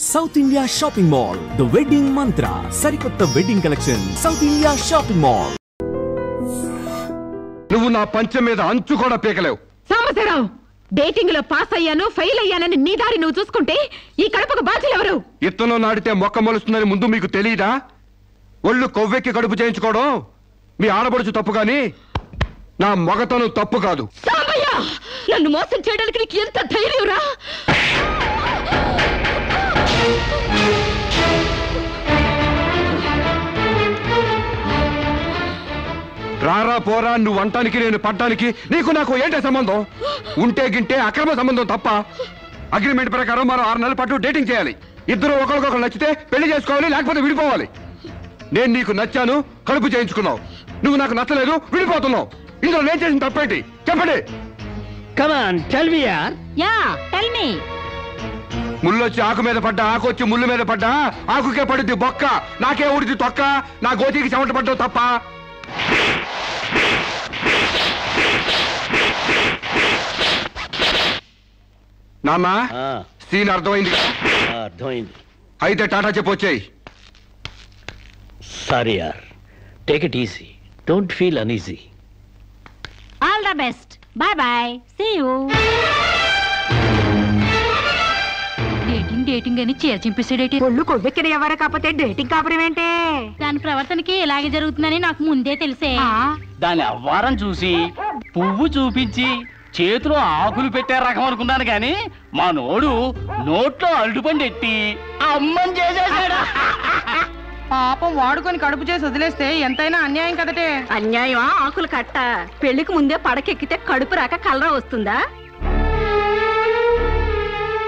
South India shopping mall the wedding మంత్ర సరికొత్త wedding collection south India shopping mall. నువ్వు నా పంచం మీద అంచు కూడా పీకలేవు. సాంబశివరావు, డేటింగ్ లో పాస్ అయ్యాను ఫెయిల్ అయ్యానని నీ దారి నువ్వు చూసుకుంటే ఈ కడుపుకు బాధ్యులు ఎవరు? ఇత్తనం నాటితే మొక్క మొలుస్తుందని ముందు మీకు తెలియదా? ఒళ్ళు కొవ్వెక్కి కడుపు చేయించుకోవడం మీ ఆడపడుచు తప్పు గాని నా మగతనం తప్పు కాదు. సాంబయ్య, నన్ను మోసం చేయడానికి నీకు ఎంత ధైర్యం రా? రారా పోరా నువ్వు అంటానికి నేను పడ్డానికి నీకు నాకు ఏంటే సంబంధం? ఉంటే గింటే అక్రమ సంబంధం తప్ప. అగ్రిమెంట్ ప్రకారం మరో 6 నెలల పాటు డేటింగ్ చేయాలి. ఇద్దరు ఒకరికొకరు నచ్చితే పెళ్లి చేసుకోవాలి, లేకపోతే విడిపోవాలి. నేను నీకు నచ్చాను, కడుపు చేయించుకున్నావు. నువ్వు నాకు నచ్చలేదు, విడిపోతున్నావు. ఇందులో నేను చేసిన తప్పేంటి చెప్పండి. ముళ్ళొచ్చి ఆకు మీద పడ్డా, ఆకు వచ్చి ముళ్ళు మీద పడ్డా, ఆకుకే పడుద్ది బొక్క, నాకే ఊడిది తొక్క. నా గోతికి చెమట పడ్డావు తప్ప. నామా సీన్ అర్థమైంది? అర్థమైంది. అయితే టాటా చెప్పొచ్చాయి. సారీ యార్, take it easy, don't feel uneasy. All the best, bye bye, see you. Dating అని చింపేసాడేటి. ఒళ్ళు కొవ్వెక్కిన ఎవరు కాకపోతే డేటింగ్ కాపురం ఏంటే? దాని ప్రవర్తనకి ఇలాగే జరుగుతుందని నాకు ముందే తెలిసే. దాని అవ్వారం చూసి పువ్వు చూపించి చేతిలో ఆకులు పెట్టే రకం అనుకున్నాను గాని మా నోడు నోట్లో అల్లుపండి ఎట్టి అమ్మని చేసేసాడు. పాపం వాడుకొని కడుపు చేసి వదిలేస్తే ఎంతైనా అన్యాయం కదటే. అన్యాయం ఆకులు కట్ట. పెళ్లికి ముందే పడకెక్కితే కడుపు రాక కలరా వస్తుందా?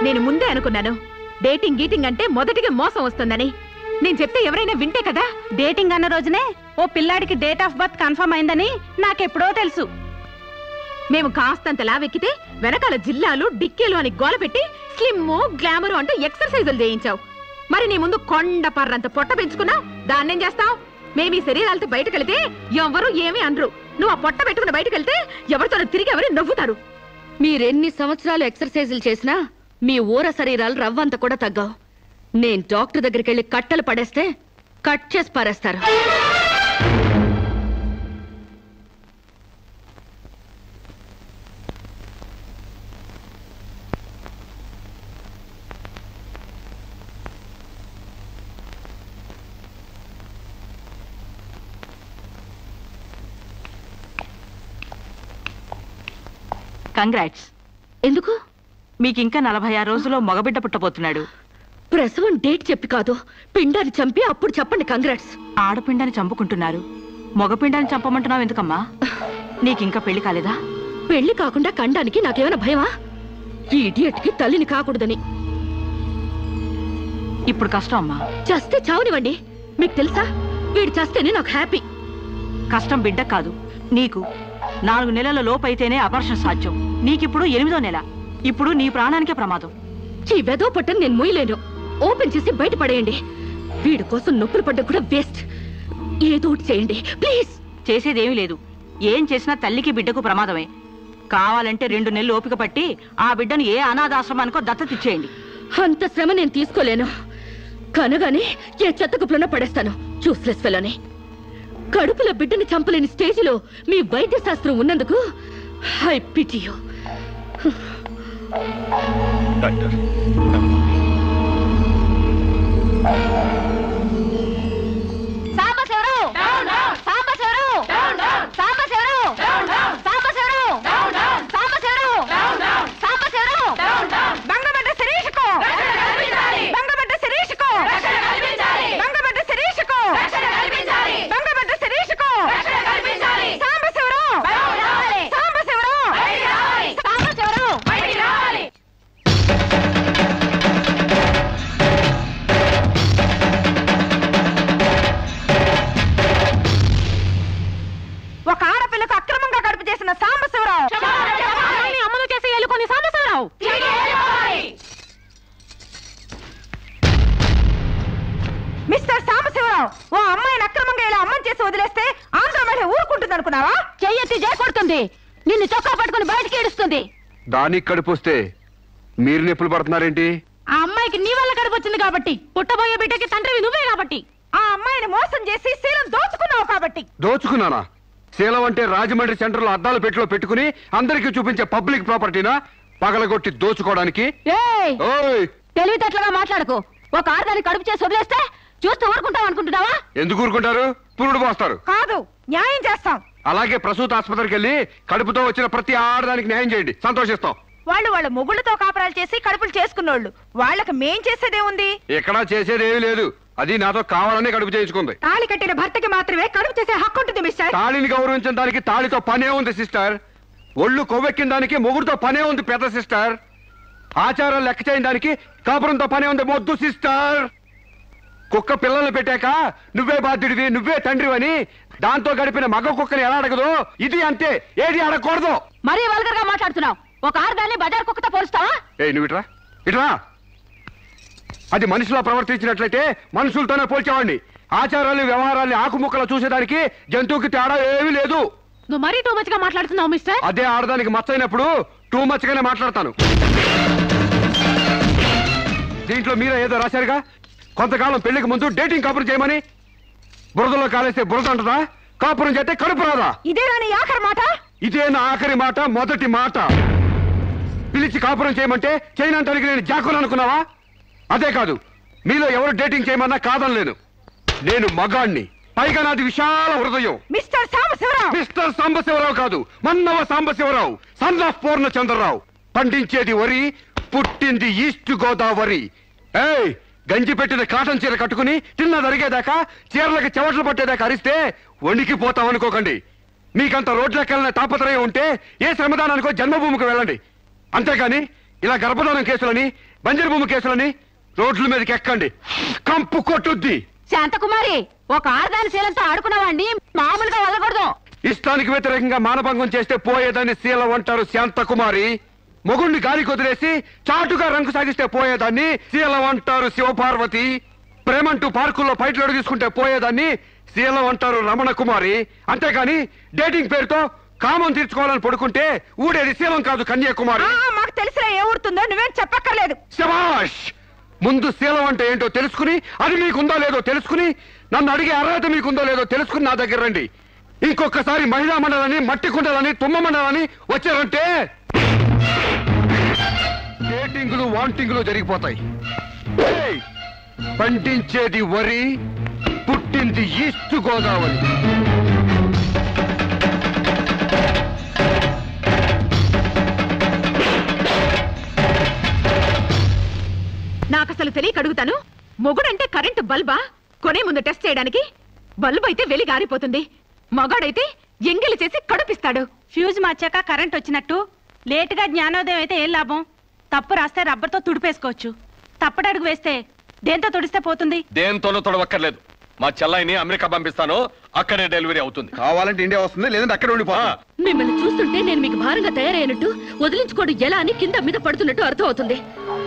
నేను ముందే అనుకున్నాను డేటింగ్ గీటింగ్ అంటే మొదటిగా మోసం వస్తుందని. నేను చెప్తే ఎవరైనా వింటే కదా. డేటింగ్ అన్న రోజునే ఓ పిల్లాడికి డేట్ ఆఫ్ బర్త్ కన్ఫర్మ్ అయిందని నాకెప్పుడో తెలుసు. మేము కాస్తంత లావెక్కితే వెనకాల జిల్లాలు డిక్కీలు అని గోల పెట్టి స్లిమ్ గ్లామర్ అంటూ ఎక్సర్సైజులు చేయించావు. మరి నీ ముందు కొండ పర్రంత పొట్ట పెంచుకున్నావు. దాన్నేం చేస్తావు? మేము ఈ శరీరాలతో బయటకెళ్తే ఎవరు ఏమీ అనరు. నువ్వు ఆ పొట్ట పెట్టుకుని బయటకెళ్తే ఎవరితో తిరిగి ఎవరు నవ్వుతారు. మీరెన్ని సంవత్సరాలు ఎక్సర్సైజులు చేసినా మీ ఊర శరీరాలు రవ్వంత కూడా తగ్గావు. నేను డాక్టర్ దగ్గరికి వెళ్ళి కట్టలు పడేస్తే కట్ చేసి పారేస్తారు. కంగ్రాట్స్. ఎందుకు? మీకింకా 46 రోజుల్లో మగబిడ్డ పుట్టబోతున్నాడు. ప్రసవం డేట్ చెప్పి కాదు, పిండాన్ని చంపి అప్పుడు చెప్పండి కంగ్రాట్స్. ఆడపిండాన్ని చంపుకుంటున్నారు, మగపిండాన్ని చంపమంటున్నావు ఎందుకమ్మా? నీకింకా పెళ్లి కాలేదా? పెళ్లి కాకుండా కండానికి నాకేమైనా భయమా? ఈ ఇడియట్ కి తల్లిని కాకూడదని. ఇప్పుడు కష్టం అమ్మా. చస్తే చావునివ్వండి. మీకు తెలుసా, వీడు చస్తేనే నాకు హ్యాపీ. కష్టం బిడ్డ కాదు నీకు. 4 నెలల లోపైతేనే అపర్షన్ సాధ్యం. నీకిప్పుడు 8వ నెల. ఇప్పుడు నీ ప్రాణానికే ప్రమాదం. ఈ వెదో పట్టని నేను మొయ్యలేను. ఓపెన్ చేసి బయట పడేయండి. వీడి కోసం నొప్పులు పడ్డ కూడా వేస్ట్. ఏదో ఒకటి చేయండి ప్లీజ్. చేసేదేమీ లేదు. ఏం చేసినా తల్లికి బిడ్డకు ప్రమాదమే. కావాలంటే 2 నెలలు ఓపిక పట్టి ఆ బిడ్డను ఏ అనాథాశ్రమానికో దత్తతిచ్చేయండి. అంత శ్రమ నేను తీసుకోలేను. కనగానే ఏ చెత్త కుప్పలోనో పడేస్తాను. చూస్లెస్ ఫెలోని. కడుపులో బిడ్డని చంపలేని స్టేజిలో మీ వైద్య శాస్త్రం ఉన్నందుకు I pity you. Doctor Sambasivarao, Sambasivarao, Sambasivarao, Sambasivarao, Sambasivarao, Sambasivarao, బంగబడ్డ శిరీషకు, బంగబడ్డ శిరీషకు, బంగబడ్డ శిరీషకు, బంగబడ్డ శిరీషకు, సాంబశివరావు, సాంబశివరావు, సాంబశివరావు. ఒక ఆడపిల్లకు అక్రమంగా కడుపు చేసిన సాంబశివరావు, అమలు చేసి ఎలుకొని సాంబశివరావు. మిస్టర్ సాంబశివరావు, ఓ అమ్మాయిని అక్రమంగా ఇలా అమ్మని చేసి వదిలేస్తే ఆంధ్ర మహిళ ఊరుకుంటుంది అనుకున్నావా? చెయ్యెత్తి చేకొడుతుంది. నిన్ను చొక్కా పట్టుకుని బయటికి ఏడుస్తుంది. దానికి కడుపు వస్తే మీరు నొప్పులు పడుతున్నారేంటి? ఆ అమ్మాయికి నీ వల్ల కడుపు వచ్చింది కాబట్టి, పుట్టబోయే బిడ్డకి తండ్రివి నువ్వే కాబట్టి, ఆ అమ్మాయిని మోసం చేసి శీలం దోచుకున్నావు కాబట్టి. దోచుకున్నానా? శీలం అంటే రాజమండ్రి సెంటర్ లో అద్దాల పెట్టిలో పెట్టుకుని అందరికీ చూపించే పబ్లిక్ ప్రాపర్టీనా పగలగొట్టి దోచుకోవడానికి? తెలివితేటలుగా మాట్లాడుకో. ఒక ఆడదాన్ని కడుపు చేసి వదిలేస్తే చూస్తూ ఊరుకుంటావు అనుకుంటున్నావా? ఎందుకు ఊరుకుంటారు? పురుడు పోస్తారు. కాదు, న్యాయం చేస్తాం. అలాగే ప్రసూత ఆసుపత్రికి వెళ్ళి కడుపుతో వచ్చిన ప్రతి ఆడదానికి న్యాయం చేయండి, సంతోషిస్తాం. వాళ్ళ మొగుళ్ళతో కాపురాలు చేసి కడుపులు చేసుకున్నోళ్ళు, వాళ్ళకి మేం చేసేదేముంది? ఎక్కడా చేసేదేమీ లేదు. అది నాతో కావాలని కడుపు చేయించుకుంది. తాళి కట్టిన భర్తకి మాత్రమే కడుపు చేసే హక్కు ఉంటుంది మిస్టర్. తాళిని గౌరవించడానికి తాళితో పనే ఉంది సిస్టర్. ఒళ్ళు కొవ్వెక్కిన దానికి మొగుడుతో పనే ఉంది పెద్ద సిస్టర్. ఆచారం లెక్క చేయని దానికి కాపురంతో పనే ఉంది మొద్దు సిస్టర్. కుక్క పిల్లలు పెట్టాక నువ్వే బాధ్యుడివి, నువ్వే తండ్రివని దాంతో గడిపిన మగ కుక్కని ఎలా అడగదు, ఇది అంతే, ఏది అడగకూడదు. మరీ వల్గర్ గా మాట్లాడుతున్నావు. ఒక ఆడదాన్ని బజార్ కుక్కతో పోలుస్తావా? నువ్వు ఇట్రా ఇట్రా. అది మనిషిలో ప్రవర్తించినట్లయితే మనుషులతోనే పోల్చేవాడిని. ఆచారాలు వ్యవహారాలు ఆకుముక్కలు చూసేదానికి జంతువుకి తేడా ఏమీ లేదు. నువ్వు మరీ టూ మచ్ గా మాట్లాడుతున్నావు మిస్టర్. అదే ఆడదానికి మచ్చైనప్పుడు టూ మచ్ గానే మాట్లాడతాను. దీంట్లో మీరే ఏదో రాశారుగా, కొంతకాలం పెళ్లికి ముందు డేటింగ్ కాపురం చేయమని. బురదలో కాలేస్తే బురద అంటదా? కాపురం చేస్తే కడుపు రాదా? ఇదేనా నీ ఆఖరి మాట? ఇదే నా ఆఖరి మాట, మొదటి మాట. పిలిచి కాపురం చేయమంటే చేయనంటానికి నేను జాకులు అనుకున్నావా? అదే కాదు, మీలో ఎవరు డేటింగ్ చేయమన్నా కాదనలేను. నేను మగాణ్ణి, పైగా నాది విశాల హృదయం. మిస్టర్ సాంబశివరావు. మిస్టర్ సాంబశివరావు కాదు, మన్నవ సాంబశివరావు, సన్ ఆఫ్ పూర్ణచంద్రరావు. పండించేది వరి, పుట్టింది ఈస్ట్ గోదావరి. గంజి పెట్టిన కాటన్ చీర కట్టుకుని తిన్న జరిగేదాకా చీరలకు చెవట్లు పట్టేదాకా అరిస్తే వణికిపోతాం అనుకోకండి. మీకంత రోడ్లకెళ్ళిన తాపత్రయం ఉంటే ఏ శ్రమదానానికో జన్మభూమికి వెళ్ళండి. అంతేగాని ఇలా గర్భధానం కేసులని, బంజరు భూమి కేసులని రోడ్ల మీదకి ఎక్కండి, కంపు కొట్టుద్ది. శాంతకుమారి, ఒక ఆడదాని శీలంతో ఆడుకున్నావాడిని మామూలుగా వదలకూడదు. ఇష్టానికి వ్యతిరేకంగా మానభంగం చేస్తే పోయేదాన్ని శీలం అంటారు శాంతకుమారి. మొగుణ్ణి గాలి కొదిలేసి చాటుగా రంగు సాగిస్తే పోయేదాన్ని శీలం అంటారు శివపార్వతి. ప్రేమంటూ పార్కుల్లో ఫైట్లు తీసుకుంటే పోయేదాన్ని శీలం అంటారు రమణ కుమారి. అంతేగాని డేటింగ్ పేరుతో కామం తీర్చుకోవాలని పడుకుంటే ఊడేది శీలం కాదు కన్యాకుమారి. మాకు తెలిసిన ఏ ఊరుతుందో నువ్వేం చెప్పక్కర్లేదు. శభాష్! ముందు శీలం అంటే ఏంటో తెలుసుకుని, అది మీకుందో లేదో తెలుసుకుని, నన్ను అడిగే అర్హత మీకుందో లేదో తెలుసుకుని నా దగ్గర రండి. ఇంకొకసారి మహిళా మండలని, మట్టి కుండలని, తుమ్మ మండలని వచ్చారంటే డేటింగులు వాంటింగులు జరిగిపోతాయి. పండించేది వరి, పుట్టింది ఈస్ట్ గోదావరి. నాకు అసలు తెలియక అడుగుతాను, మొగుడంటే కరెంటు బల్బా? కొనే ముందు టెస్ట్ చేయడానికి. బల్బు అయితే వెలి గారిపోతుంది, మగాడైతే ఎంగిలి చేసి కడుపిస్తాడు. ఫ్యూజ్ మార్చాక కరెంట్ వచ్చినట్టు లేటుగా జ్ఞానోదయం అయితే ఏం లాభం? తప్పు రాస్తే రబ్బర్తో తుడిపేసుకోవచ్చు, తప్పటడుగు వేస్తే దేంతో తుడిస్తే పోతుంది? దేంతోనూ తొడవక్కర్లేదు. మా చెల్లాయిని అమెరికా పంపిస్తాను, అక్కడే డెలివరీ అవుతుంది. కావాలంటే ఇండియా వస్తుంది, లేదంటే అక్కడ ఉండిపోతా. మిమ్మల్ని చూస్తుంటే నేను మీకు భారంగా తయారైనట్టు, వదిలించుకోవడం ఎలా అని కింద మీద పడుతున్నట్టు అర్థం అవుతుంది.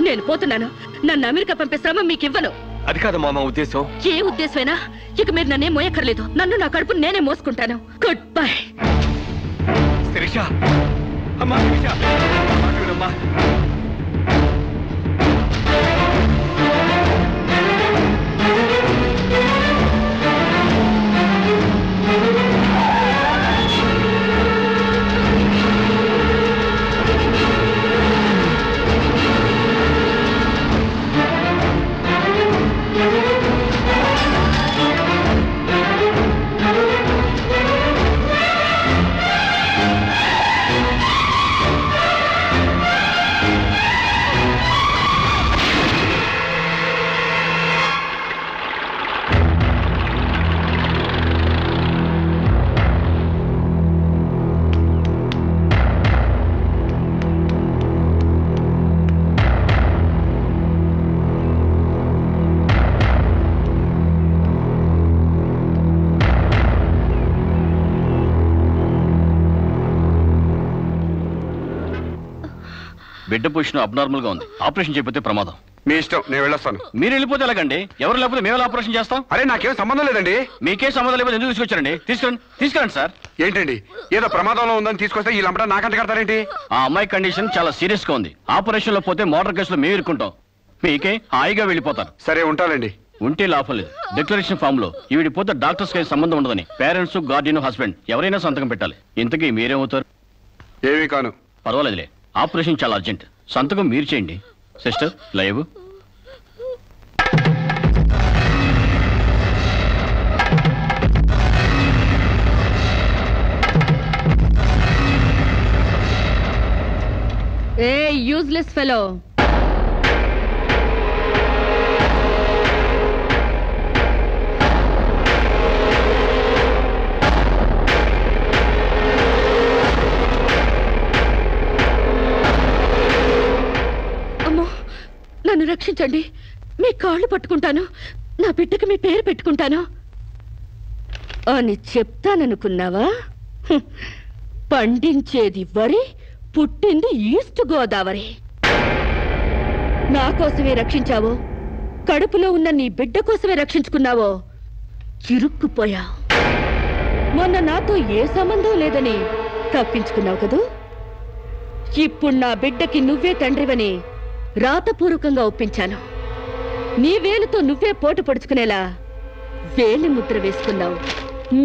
నేను పోతున్నాను. నన్ను అమెరికా పంపే శ్రమ మీకు ఇవ్వను. అది కాదు మా ఉద్దేశం. ఏ ఉద్దేశమైనా ఇక మీరు నన్నే మోయక్కర్లేదు. నన్ను నా కడుపు నేనే మోసుకుంటాను. Good bye. శిరీష, అమ్మా శిరీష, అమ్మా. బిడ్డ పొజిషన్ అబ్నార్మల్ గా ఉంది. ఆపరేషన్ చేయకపోతే ప్రమాదం. మీ ఇష్టం, నేను వెళ్ళొస్తాను. మీరు వెళ్ళిపోతే ఎలాగండి? ఎవరు లేకపోతే మేము ఆపరేషన్ చేస్తాం. అరే నాకేం సంబంధం లేదండి. మీకే సంబంధం లేకపోతే ఎందుకు తీసుకొచ్చారండి? తీసుకురండి సార్. ఏంటండి, ఏదో ప్రమాదంలో ఉందని తీసుకొస్తే ఈ లంపట నాకంట కడతారేంటి? ఆ అమ్మాయి కండిషన్ చాలా సీరియస్ గా ఉంది. ఆపరేషన్ లో పోతే మోటార్ కేసులో మేము ఇరుక్కుంటాం. మీకే హాయిగా వెళ్ళిపోతాను. సరే ఉంటానండి. ఉంటే లాభం లేదు. డిక్లరేషన్ ఫామ్ లో ఈవిడి పోతే డాక్టర్స్ కి సంబంధం ఉండదని పేరెంట్స్, గార్డియన్, హస్బెండ్ ఎవరైనా సంతకం పెట్టాలి. ఇంతకీ మీరేమవుతారు? ఏమీ కాను. పర్వాలేదులే, ఆపరేషన్ చాలా అర్జెంట్. సంతకం మీరు చేయండి. Sister live. ఏ యూజ్లెస్ ఫెలో, అమ్మో నన్ను రక్షించండి. మీ కాళ్ళు పట్టుకుంటాను, నా బిడ్డకి మీ పేరు పెట్టుకుంటాను అని చెప్తాననుకున్నావా? పండించేది వరి, పుట్టింది ఈస్ట్ గోదావరి. నా కోసమే రక్షించావో, కడుపులో ఉన్న నీ బిడ్డ కోసమే రక్షించుకున్నావో చిరుక్కుపోయా. మొన్న నాతో ఏ సంబంధం లేదని తప్పించుకున్నావు కదూ. ఇప్పుడు నా బిడ్డకి నువ్వే తండ్రివని రాతపూర్వకంగా ఒప్పించాను. నీ వేలుతో నువ్వే పోటు పొడుచుకునేలా వేలి ముద్ర వేసుకున్నావు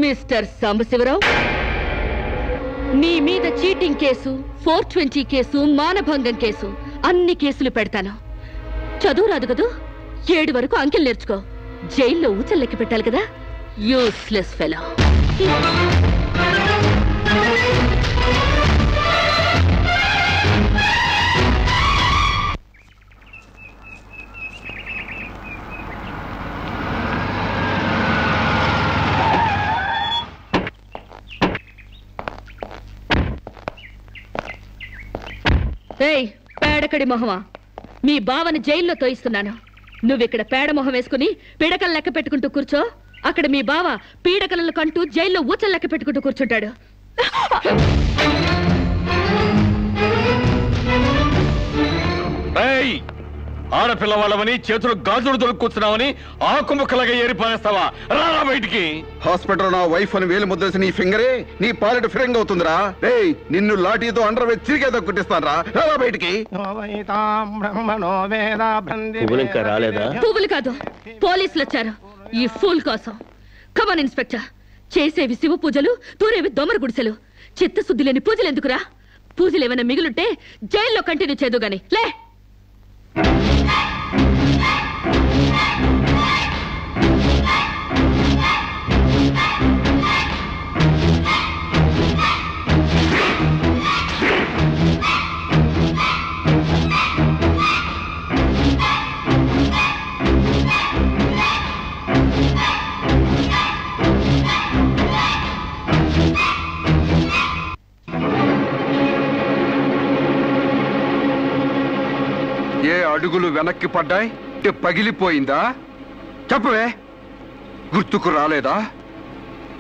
మిస్టర్ సాంబశివరావు. నీ మీద చీటింగ్ కేసు, 420 కేసు, మానభంగం కేసు, అన్ని కేసులు పెడతాను. చదువు రాదు కదూ, 7 వరకు అంకెలు నేర్చుకో. జైల్లో ఊచల్లెక్కి పెట్టాలి కదా. Useless fellow. ఏయ్ పేడకడి మొహమా, మీ బావని జైల్లో తోయిస్తున్నాను. నువ్విక్కడ పేడ మొహం వేసుకుని పీడకలు లెక్క పెట్టుకుంటూ కూర్చో. అక్కడ మీ బావ పీడకలను కంటూ జైల్లో ఊచలు లెక్క పెట్టుకుంటూ కూర్చుంటాడు. ఆడపిల్లవాళ్ళమని చేతులు గాజులు దొరుకుతున్నావని ఆకుముక్కలాగా ఏరిపారేస్తావా? రారా బయటికి. హాస్పిటల్ నా వైఫ్ అని వేలు ముద్రేసి నీ ఫింగరే నీ పాలెట్ ఫిరంగ్ అవుతుందిరా. ఏయ్ నిన్ను లాఠీతో అండర్ వేసి తిరిగేదో కుట్టిస్తాను రా. రారా బయటికి. పువ్వులు ఇంకా రాలేదా? పువ్వులు కాదు, పోలీసులు వచ్చారు ఈ ఫూల్ కోసం. Come on inspector. చేసేవి శివ పూజలు, తూరేవి దొమర గుడిసెలు. చిత్తశుద్ధి లేని పూజలు ఎందుకురా? పూజలు ఏమైనా మిగులుంటే జైల్లో కంటిన్యూ చేదు గాని లే. అడుగులు వెనక్కి పడ్డాయి, పగిలిపోయిందా? చెప్పవే. గుర్తుకు రాలేదా?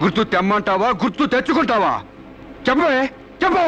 గుర్తు తెమ్మంటావా, గుర్తు తెచ్చుకుంటావా? చెప్పవే, చెప్పు.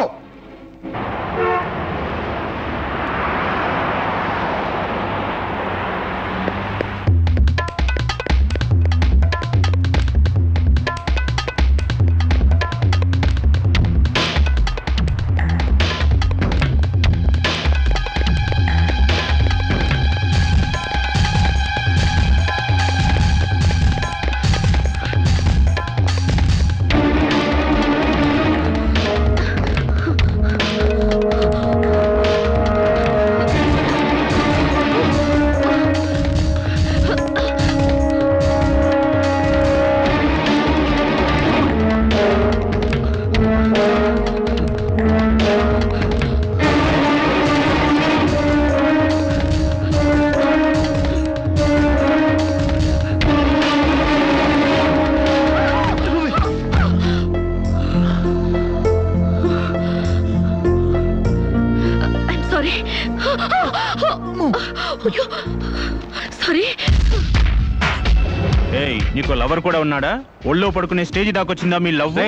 నీకు లవర్ కూడా ఉన్నాడా? ఒళ్ళో పడుకునే స్టేజ్ దాకొచ్చిందా మీ లవ్?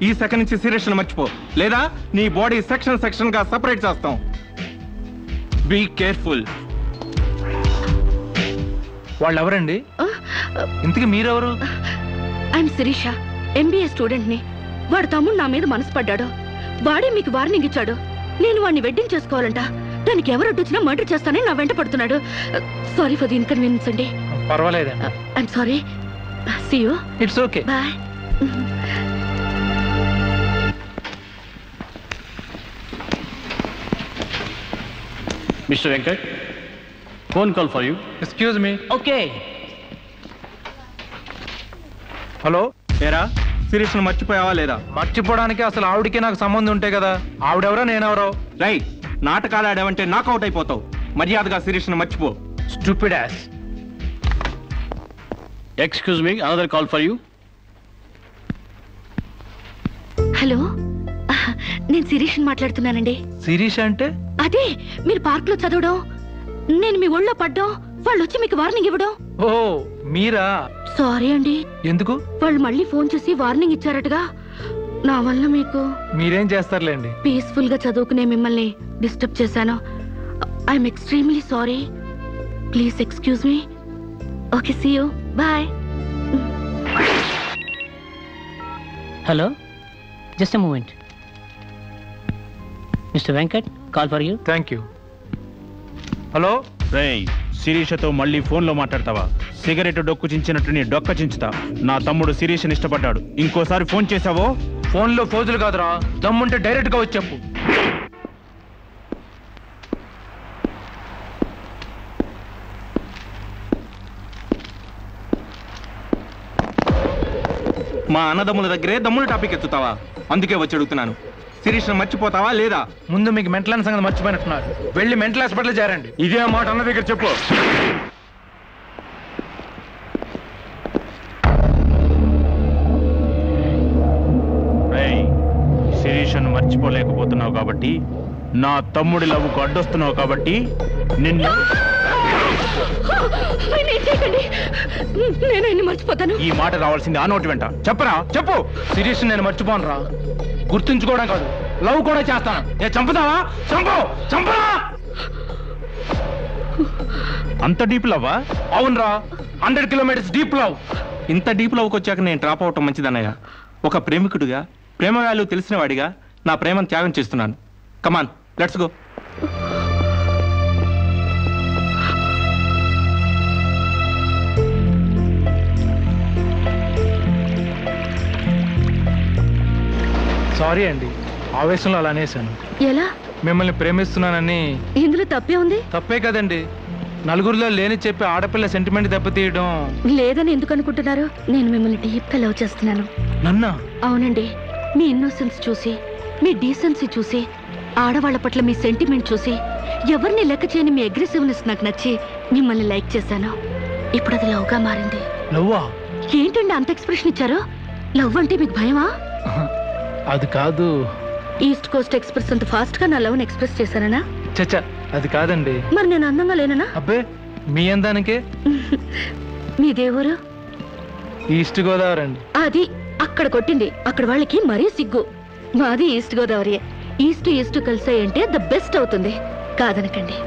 ఈ సెకండ్ నుంచి సీరియస్ మర్చిపో, లేదా నీ బాడీ సెక్షన్ సెక్షన్ గా సెపరేట్ చేస్తాం. Be careful. వాళ్ళు ఎవరండి? ఇంతకీ మీరెవరు? ఐఎమ్ శిరీష, ఎంబీఏ స్టూడెంట్ ని. వాడు తమ్ముడు నా మీద మనసు పడ్డాడు. వాడే మీకు వార్నింగ్ ఇచ్చాడు. నేను వాడిని వెడ్డింగ్ చేసుకోవాలంట. దానికి ఎవరు అడ్డొచ్చినా మర్డర్ చేస్తానని నా వెంట పడుతున్నాడు. సారీ ఫర్ ది ఇన్కన్వీనియన్స్ అండి. పర్వాలేదండి. I'm sorry. See you. It's okay. Bye. Mister Venkat, phone call for you. Excuse me. Okay. Hello, ఏరా శిరీష్ను మర్చిపోయావా లేదా? మర్చిపోవడానికి అసలు ఆవిడకి నాకు సంబంధం ఉంటే కదా. ఆవిడెవరో నేనెవరో. రై, నాటకాలు ఆడావంటే నాకౌట్ అయిపోతావు. మర్యాదగా శిరీష్ను మర్చిపో. Stupid ass. Excuse me, another call for you. Hello, నేను శిరీష్ని మాట్లాడుతున్నానండి. శిరీష్ అంటే? అదే మీరు పార్క్ లో చదవడం, నేను మీ ఒళ్ళో పడ్డం, వాళ్ళు వచ్చి మీకు వార్నింగ్ ఇవ్వడం. ఓ మీరా? సారీ అండి. ఎందుకు? వాళ్ళు మళ్ళీ ఫోన్ చేసి వార్నింగ్ ఇచ్చారటగా. నా వల్ల మీకు. మీరేం చేస్తారులేండి. పీస్ఫుల్ గా చదువుకునే మిమ్మల్ని డిస్టర్బ్ చేశాను. I'm extremely sorry. Please excuse me. Okay, see you. Bye. Hello, just a moment. Mister Venkat, call for you. Thank you. Hello. రేయ్, శిరీషతో మళ్ళీ ఫోన్లో మాట్లాడతావా? సిగరెట్ డొక్కు చించినట్టు నీ డొక్క చించుతా. నా తమ్ముడు శిరీష్ని ఇష్టపడ్డాడు. ఇంకోసారి ఫోన్ చేసావో ఫోన్లో ఫోజులు కాదురా, దమ్ముంటే డైరెక్ట్ గా వచ్చి చెప్పు. మా అన్నదమ్ముల దగ్గరే దమ్ముల టాపిక్ ఎత్తుతావా? అందుకే వచ్చి అడుగుతున్నాను, శిరీష్ను మర్చిపోతావా లేదా? ముందు మీకు మెంటల్ సంగతి మర్చిపోయినట్టున్నారు. వెళ్ళి మెంటల్ హాస్పిటల్ చేరండి. ఇదే మాట అన్న దగ్గర చెప్పు. శిరీషను మర్చిపోలేకపోతున్నావు కాబట్టి, నా తమ్ముడి లవ్వుకు అడ్డొస్తున్నావు కాబట్టి నిన్ను. నేను మర్చిపోతాను. ఈ మాట రావాల్సింది ఆ నోటి వెంట. చెప్పరా, చెప్పు. శిరీష్ నేను మర్చిపోను రా. గుర్తుంచుకోవడం కాదు, లవ్ కూడా చేస్తాను. నేను చంపుతావా? చంపు, చంపరా. అంత డీప్ లవ్వా? అవునరా, 100 కిలోమీటర్స్ డీప్ లవ్. ఇంత డీప్ లవ్కి వచ్చాక నేను డ్రాప్ అవటం మంచిదన్నయ్య. ఒక ప్రేమికుడిగా, ప్రేమ వాల్యూ తెలిసిన వాడిగా నా ప్రేమను త్యాగం చేస్తున్నాను. కమాన్, లెట్స్ గో. సారీ అండి, ఆవేశంలో అలా అనేసాను. ఎలా? మిమ్మల్ని ప్రేమిస్తున్నానని. ఇందులో తప్పే ఉంది? తప్పే కదండి. నలుగురిలో లేని చెప్పి ఆడపిల్ల సెంటిమెంట్ దెబ్బతీయడం. లేదని ఎందుకు అనుకుంటున్నారు? నేను మిమ్మల్ని డీప్ గా లవ్ చేస్తున్నాను. నన్నా? అవునండి. మీ ఇన్నోసెన్స్ చూసి, మీ డీసెన్సీ చూసి, ఆడవాళ్ల పట్ల మీ సెంటిమెంట్ చూసి, ఎవరిని లెక్క చేయని మీ అగ్రెసివ్నెస్ నాకు నచ్చి మిమ్మల్ని లైక్ చేశాను. ఇప్పుడు అది లవ్ గా మారింది. లవ్వా? ఏంటండి అంత ఎక్స్ప్రెషన్ ఇచ్చారు? లవ్ అంటే మీకు భయమా? అది కాదు. ఈస్ట్ కోస్ట్ ఎక్స్ప్రెస్ అంత ఫాస్ట్ గా నా లవ్ ని ఎక్స్ప్రెస్ చేశానా? చచ్చా, అది కాదండి. మరి నేను అందంగా లేనా? అబ్బే, మీ అందానికే. మీ దేవురు? ఈస్ట్ గోదావరి అండి. అది అక్కడ కొట్టింది. అక్కడ వాళ్ళకి మరీ సిగ్గు. మాది ఈస్ట్ గోదావరి. ఈస్ట్ ఈస్ట్ కలిసాయంటే ద బెస్ట్ అవుతుంది. కాదనకండి.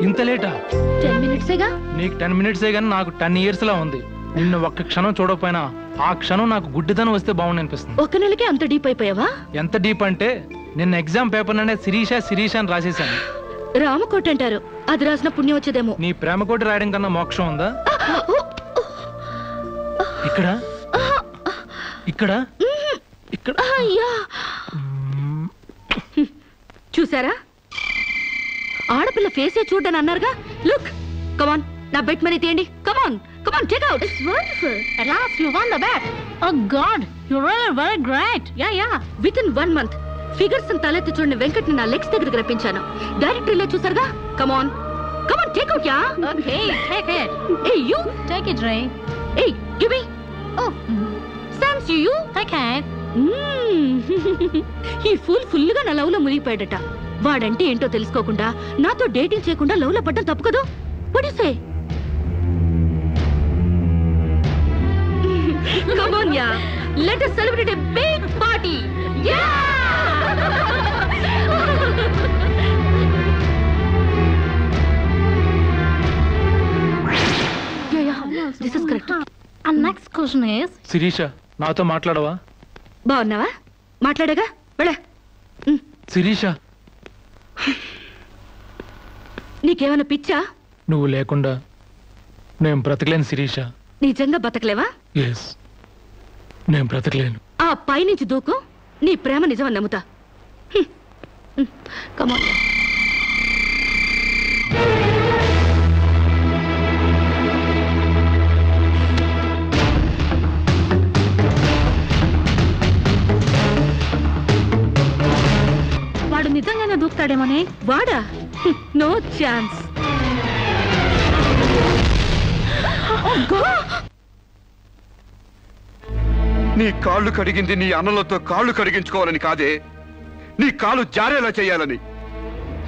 ఇంత లేటా? 10 మినిట్సేగా. నీకు 10 మినిట్సే గానీ నాకు 10 years లా ఉంది. నిన్ను ఒక్క క్షణం చూడకపోయినా ఆ క్షణం నాకు గుడ్డిదనం వస్తే బాగుంది అనిపిస్తుంది. ఒక నెలకి అంత డీప్ అయిపోయావా? ఎంత డీప్ అంటే నిన్న ఎగ్జామ్ పేపర్ ననే శిరీష అని రాసేసాను. రామకోట అంటారు, అది రాసిన పుణ్యం వచ్చేదేమో. నీ ప్రేమకోటి రాయడం కన్నా మోక్షం ఉందా? ఇక్కడ ఇక్కడ ఇక్కడ. చూసారా, ఆడపిల్ల ఫేసే చూడని అన్నారుగా. లుక్, కమాన్, నా బెట్ మనీ తీయండి. Come on, come on, take out. It's wonderful. At last you won the bet. Oh God, you're really very great. Yeah. Within 1 month figures తలెత్తి చూడని వెంకట్ ని నా లెగ్స్ దగ్గరికి రప్పించాను. డైరెక్టరీలో చూసారుగా. Come on, come on, take out. Ya. Okay, take it. Hey, you take it, Ray. Hey, give me. Oh, Sans you. Take it. ఈ full గా నా లవ్ లో మునిగిపోయాడట. వాడంటే ఏంటో తెలుసుకోకుండా నాతో డేటింగ్ చేయకుండా లవ్ లో పడ్డం తప్పు కదా? What do you say? Come on, yeah. Let us celebrate a big party. Yeah! This is correct. Next question is Sirisha నాతో మాట్లాడవా? బాగున్నావా? మాట్లాడగా వెళ్ళ. శిరీష నీకేమైనా పిచ్చా? నువ్వు లేకుండా నేను బ్రతకలేను శిరీష. నిజంగా బతకలేవా? ఎస్, నేను బ్రతకలేను. ఆ పైనుంచి దూకు, నీ ప్రేమ నిజమని నమ్ముతా. కమాన్. వాడు నిజంగానే దూకుతాడేమోనే. వాడా? No chance. నీ కాళ్ళు కడిగింది నీ అన్నలతో కాళ్ళు కడిగించుకోవాలని కాదే, నీ కాళ్ళు జారేలా చేయాలని.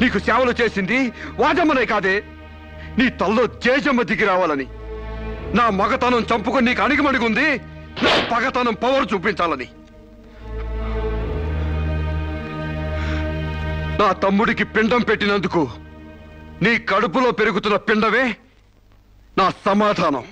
నీకు సేవలు చేసింది వాజమ్మనే కాదే, నీ తల్లో జేజమ్మ దిగి రావాలని. నా మగతనం చంపుకొని నీకు అణిగిమణిగుంది నా పగతనం పవర్ చూపించాలని. నా తమ్ముడికి పిండం పెట్టినందుకు నీ కడుపులో పెరుగుతున్న పిండమే నా సమాధానం.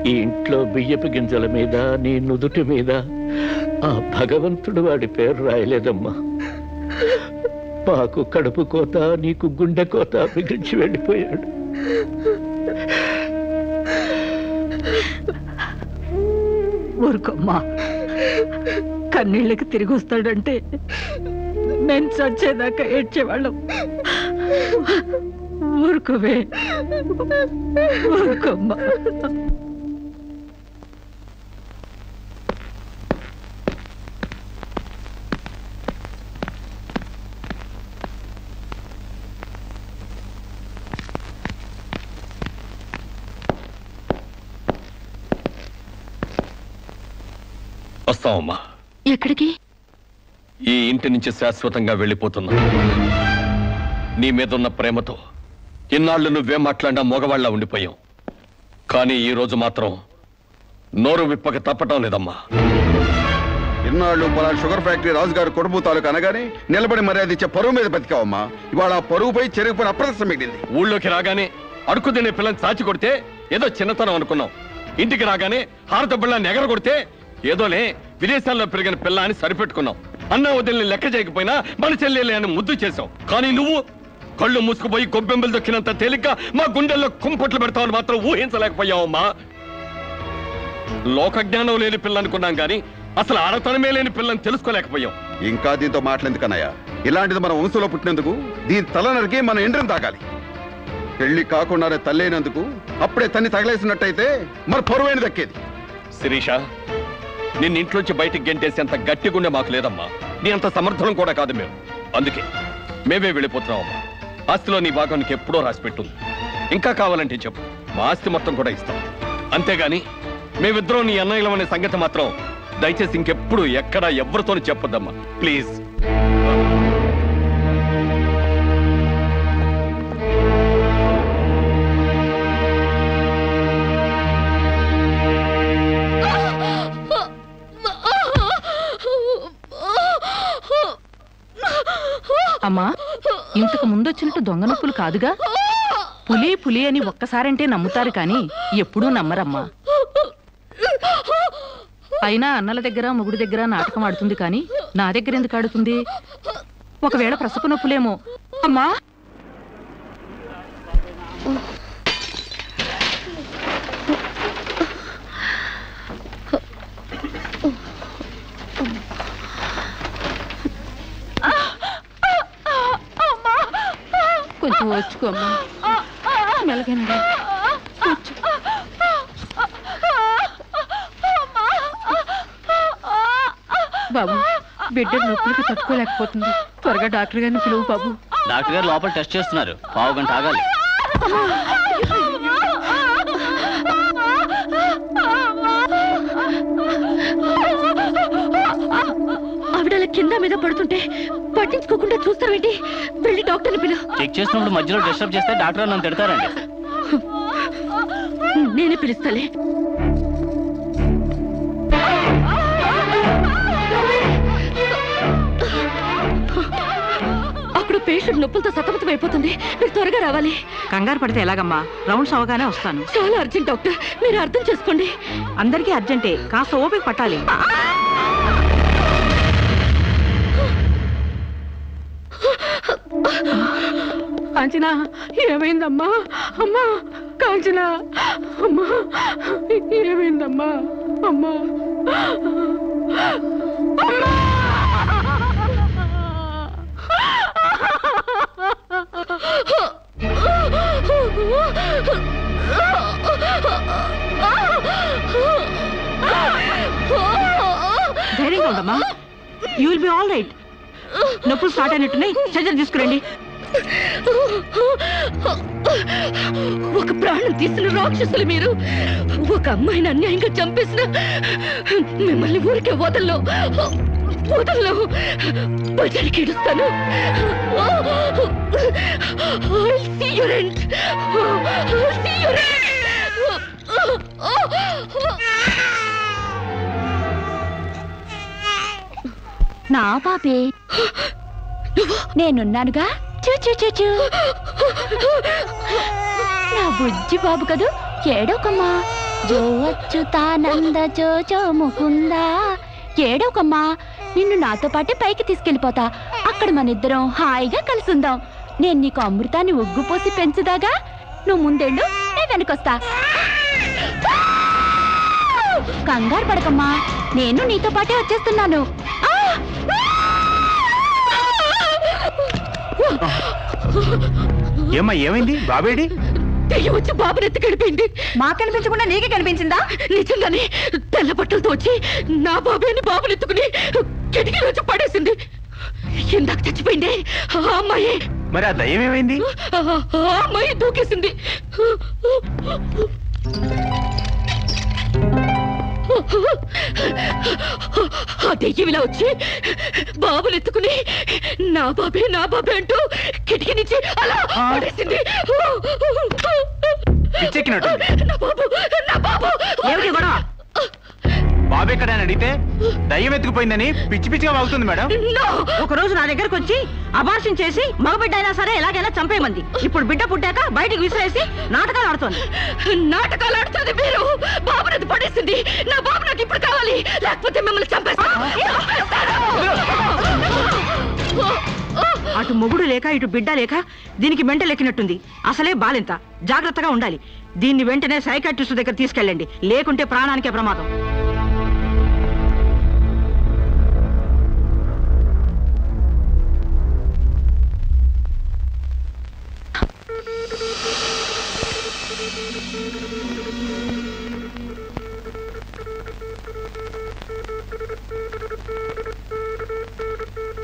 ఈ ఇంట్లో బియ్యపు గింజల మీద నీ నుదుటి మీద ఆ భగవంతుడు వాడి పేరు రాయలేదమ్మా. మాకు కడుపు కోత, నీకు గుండె కోత మిగిల్చి వెళ్ళిపోయాడు. ఊరుకోమ్మా, కన్నీళ్ళకి తిరిగి వస్తాడంటే నేను చచ్చేదాకా ఏడ్చేవాళ్ళం. ఊరుకోవే, ఊరుకోమ్మా. వస్తామమ్మా. ఎక్కడికి? ఈ ఇంటి నుంచి శాశ్వతంగా వెళ్ళిపోతున్నా. నీ మీదున్న ప్రేమతో ఇన్నాళ్ళు నువ్వే మాట్లాడినా మగవాళ్ళ ఉండిపోయాం. కానీ ఈ రోజు మాత్రం నోరు విప్పక తప్పటం లేదమ్మా. ఇన్నాళ్ళు పలానా షుగర్ ఫ్యాక్టరీ రాజుగారు కొడుపు తాలూకు అనగానే నిలబడి మర్యాద ఇచ్చే పరువు మీద బతికావమ్మా. ఇవాళ ఆ పరువుపై చెరుగుపోయిన అప్రదర్శనం మిగిలింది. ఊళ్ళోకి రాగానే అడుగు తినే పిల్లని చాచి కొడితే ఏదో చిన్నతనం అనుకున్నాం. ఇంటికి రాగానే హారతబ్బుళ్ళని ఎగర కొడితే ఏదోలే విదేశాల్లో పెరిగిన పిల్ల అని సరిపెట్టుకున్నాం. అన్న వదిలిని లెక్క చేయకపోయినా మన చెల్లెలే అని ముద్దు చేశావు. కానీ నువ్వు కళ్ళు మూసుకుపోయి గొబ్బెంబులు దొక్కినంత తేలిక మా గుండెల్లో కుంపట్లు పెడతావని మాత్రం ఊహించలేకపోయావమ్మా. లోకజ్ఞానం లేని పిల్ల అనుకున్నాం కానీ అసలు ఆడతనమే లేని పిల్లని తెలుసుకోలేకపోయాం. ఇంకా దీంతో మాట్లాడేందుకన్నయ్య, ఇలాంటిది మన వంశంలో పుట్టినందుకు దీని తల నరికి మన ఎండ్రం తాగాలి. పెళ్లి కాకుండానే తల్లైనందుకు అప్పుడే తన్ని తగలేసినట్టయితే మరి పరువైన దక్కేది. శిరీష, నిన్న ఇంట్లోంచి బయటికి గెంటేసేంత గట్టి గుండె మాకు లేదమ్మా. నీ అంత సమర్థనం కూడా కాదు మేము. అందుకే మేమే వెళ్ళిపోతున్నామమ్మా. ఆస్తిలో నీ భాగం నీకు ఎప్పుడో రాసిపెట్టుంది. ఇంకా కావాలంటే చెప్పు, మా ఆస్తి మొత్తం కూడా ఇస్తాం. అంతేగాని మేమిద్దరం నీ అన్నయ్యలం అనే సంగతి మాత్రం దయచేసి ఇంకెప్పుడు ఎక్కడ ఎవరితో చెప్పొద్దమ్మా, ప్లీజ్. అమ్మా, ఇంతకు ముందొచ్చినట్టు దొంగ నొప్పులు కాదుగా? పులి పులి అని ఒక్కసారంటే నమ్ముతారు కానీ ఎప్పుడూ నమ్మరమ్మా. అయినా అన్నల దగ్గర మొగుడి దగ్గర నాటకం ఆడుతుంది కానీ నా దగ్గర ఎందుకు ఆడుతుంది? ఒకవేళ ప్రసవ నొప్పులేమో. అమ్మా, కొంచెం వచ్చుకోమ్మా, మెలగనరా. బాబు, బిడ్డ నొప్పులకి తట్టుకోలేకపోతుంది. త్వరగా డాక్టర్ గారిని పిలువు బాబు. డాక్టర్ గారు లోపల టెస్ట్ చేస్తున్నారు, పావు గంట ఆగాలి. మీద పడుతుంటే పట్టించుకోకుండా చూస్తావేంటి? వెళ్ళి డాక్టర్ని పిలు. చెక్ చేసినప్పుడు మధ్యలో డిస్టర్బ్ చేస్తే డాక్టర్ నన్ను తిడతారండి. నేనే పిలుస్తాలే. అప్పుడు పేషెంట్ నొప్పులతో సతమతం అయిపోతుంది. మీరు త్వరగా రావాలి. కంగారు పడితే ఎలాగమ్మా? రౌండ్స్ అవగానే వస్తాను. చాలా అర్జెంట్ డాక్టర్, మీరు అర్థం చేసుకోండి. అందరికీ అర్జెంటే, కాస్త ఓపిక పట్టాలి. కాంచనా, ఏమైందమ్మా? అమ్మా కాంచనా, అమ్మా ఏమైందమ్మా? అమ్మా అమ్మా ధైర్యంగా ఉండమ్మా. You will be all right. నొప్పులు స్టార్ట్ అయినట్టున్నాయి, సర్జరీ తీసుకురండి. ఒక ప్రాణం తీసిన రాక్షసులు మీరు. ఒక అమ్మాయిని అన్యాయంగా చంపేసిన మిమ్మల్ని ఊరికే వదల్లో బజారికి ఇడుస్తాను. నా పాపే, నేనున్నానుగా. చూ నా బుజ్జి బాబు కదూ, ఏడోకమ్మా. జో అచ్యుతానంద జో జో ముకుందా. ఏడోకమ్మా, నిన్ను నాతో పాటే పైకి తీసుకెళ్ళిపోతా. అక్కడ మన ఇద్దరం హాయిగా కలుసుందాం. నేను నీకు అమృతాన్ని ఉగ్గుపోసి పెంచుదాగా. నువ్వు ముందెళ్ళు, నేను వెనకొస్తా. కంగారు పడకమ్మా, నేను నీతో పాటే వచ్చేస్తున్నాను. ఏమ్మా, ఏమైంది? బాబేడి దెయ్యం వచ్చి బాబుని ఎత్తి గడిపోయింది. మాకు కనిపించకుండా నీకే కనిపించిందా? నిజంగానే తెల్ల బట్టలతో వచ్చి నా బాబేని బాబుని ఎత్తుకుని కిటికీలో వచ్చి పడేసింది. ఇందాక చచ్చిపోయింది ఆ అమ్మాయి. మరి ఆ దయ్యం ఏమైంది? ఆ అమ్మాయి దూకేసింది. ఆ దెయ్యం ఇలా వచ్చి బాబుని ఎత్తుకుని నా బాబే అంటూ కిటికీ నుంచి అలా పడేసింది. నా బాబు ఏమిటి గొడవ? బాబు ఎక్కడని అడిగితే దయ్యం ఎత్తుకుపోయిందని పిచ్చి పిచ్చిగా వాగుతుంది మేడం. ఒక రోజు నా దగ్గరకు వచ్చి అబార్షన్ చేసి మగబిడ్డ అయినా సరే ఎలాగైనా చంపేయమంది. ఇప్పుడు బిడ్డ పుట్టాక బయటికి విసిరేసి నాటకాలు ఆడుతోంది. నాటకాలు ఆడుతుంది మీరు. బాబునది పడేసింది. నా బాబు నాకు ఇప్పుడు కావాలి, లేకపోతే మిమ్మల్ని చంపేస్తాను. అటు మొగుడు లేక ఇటు బిడ్డ లేక దీనికి మెంటల్ ఎక్కినట్టుంది. అసలే బాలింత, జాగ్రత్తగా ఉండాలి. దీన్ని వెంటనే సైకాట్రిస్ట్ దగ్గర తీసుకెళ్ళండి, లేకుంటే ప్రాణానికే ప్రమాదం.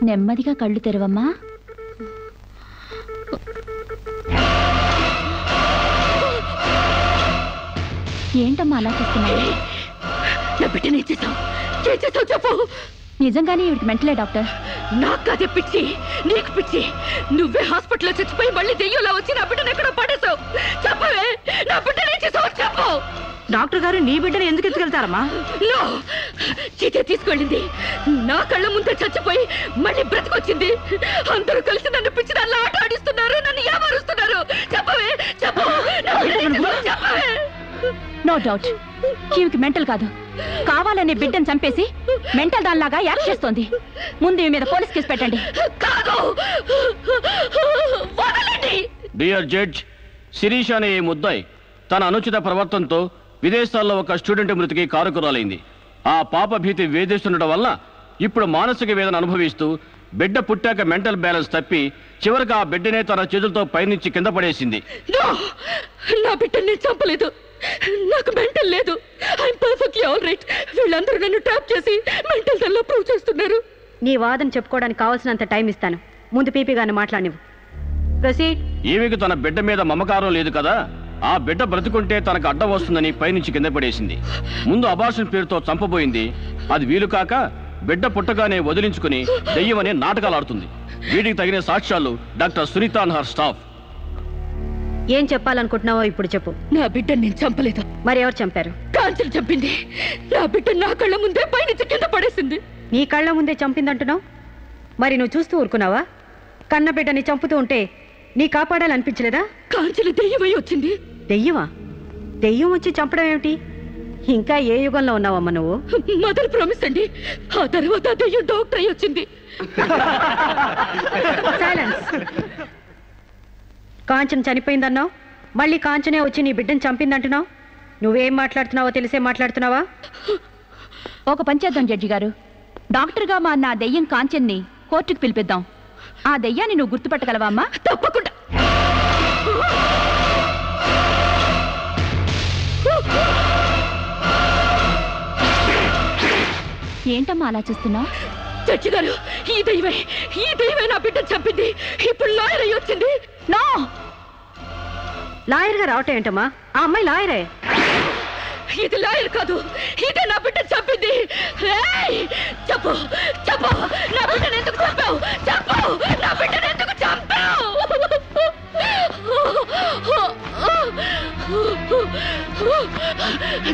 నెమ్మదిగా కళ్ళు తెరవమ్మా. ఏంటమ్మా అలా చూస్తున్నావు? నా బిడ్డని ఏం చేసావు చెప్పు. నిజంగానే ఇవిడికి మెంటలే డాక్టర్. నాకు అదే పిచ్చి, నీకు పిచ్చి. నువ్వే హాస్పిటల్లో చచ్చిపోయి మళ్ళీ దెయ్యంలా వచ్చి నా బిడ్డను ఎక్కడో పడేసావు. చెప్పవే, నా బిడ్డని ఏం చేసావు చెప్పు. డాక్టర్ గారు నీ బిడ్డను ఎందుకు ఎత్తుకెళ్తారమ్మా? చీతే తీసుకెళ్ళింది. నా కళ్ళ ముందే చచ్చిపోయి మళ్ళీ బ్రతికొచ్చింది. అందరూ కలిసి నన్ను పిచ్చి దాన్ని ఆట ఆడిస్తున్నారు, నన్ను ఏమారుస్తున్నారు. చెప్పవే చెప్పు. నో డౌట్, ఈవికి మెంటల్ కాదు, కావాలనే బిడ్డను చంపేసి మెంటల్ దానిలాగా యాక్ట్ చేస్తోంది. ముందు ఈ మీద పోలీస్ కేసు పెట్టండి. డియర్ జడ్జ్, శిరీష్ అనే ఈ ముద్దాయి తన అనుచిత ప్రవర్తనతో విదేశాల్లో ఒక స్టూడెంట్ మృతికి కారకురాలైంది. ఆ పాప భీతి వేధిస్తుండటం వల్ల ఇప్పుడు మానసిక వేదన అనుభవిస్తూ బిడ్డ పుట్టాక మెంటల్ బ్యాలెన్స్ తప్పి చివరికి ఆ బిడ్డనే తన చేతులతో పైనుంచి కింద పడేసింది. నా బిడ్డని చంపలేదు, నాకు మెంటల్ లేదు. I'm perfectly all right. వీళ్ళందరూ నన్ను ట్రాప్ చేసి మెంటల్ దానిలో ప్రూవ్ చేస్తున్నారు. నీ వాదన చెప్పుకోవడానికి కావాల్సినంత టైం ఇస్తాను. ముందు పీపీ గారిని మాట్లాడినవు. ప్రొసీడ్. ఈమెకు తన బిడ్డ మీద మమకారం లేదు కదా, ఆ బిడ్డ బ్రతుకుంటే తనకు అడ్డం వస్తుందని పైనుంచి కింద పడేసింది. ముందు అబార్షన్ పేరుతో చంపబోయింది. అది వీలు కాక బిడ్డ పుట్టగానే వదిలించుకుని దెయ్యమనే నాటకాలు ఆడుతుంది. వీటికి తగిన సాక్ష్యాలు doctor Sunitha and her staff. ఏం చెప్పాలనుకుంటున్నావో ఇప్పుడు చెప్పు. నా బిడ్డని నేను చంపలేదు. మరి ఎవరు చంపారు? కాంచెలు చంపింది. నా బిడ్డ నా కళ్ళ ముందే పైనుంచి కింద పడేసింది. నీ కళ్ళ ముందే చంపిందంటున్నావు, మరి నువ్వు చూస్తూ ఊరుకున్నావా? కన్న బిడ్డని చంపుతూ ఉంటే నీ కాపాడాలనిపించలేదా? కాంచెలు దెయ్యమై వచ్చింది. దెయ్యమా? దెయ్యం వచ్చి చంపడం ఏమిటి? ఇంకా ఏ యుగంలో ఉన్నావమ్మా నువ్వు? మదర్ ప్రామిస్ అండి. ఆ తర్వాత దెయ్యం డాక్టర్ అయి వచ్చింది. సైలెన్స్. కాంచన చనిపోయిందన్నావు, మళ్ళీ కాంచనే వచ్చి నీ బిడ్డను చంపిందంటున్నావు. నువ్వేం మాట్లాడుతున్నావో తెలిసే మాట్లాడుతున్నావా? ఒక పని చేద్దాం జడ్జి గారు, డాక్టర్గా మా నా దెయ్యం కాంచన్ని కోర్టుకు పిలిపిద్దాం. ఆ దెయ్యాన్ని నువ్వు గుర్తుపట్టగలవా అమ్మా? తప్పకుండా. ఏంటమ్మా అలా చూస్తున్నావు? జడ్జి గారు, ఈ దైవే నా బిడ్డను చంపింది. ఇప్పుడు లాయర్ అయ్యి వచ్చింది. నో, లాయర్గా రావటం ఏంటమ్మా? ఆ అమ్మాయి లాయరే. ఇది లాయర్ కాదు, ఇదే నా బిడ్డను చంపింది. చెప్పు చెప్పు, నా బిడ్డను ఎందుకు చంపావు? చెప్పు, నా బిడ్డను ఎందుకు చంపావు?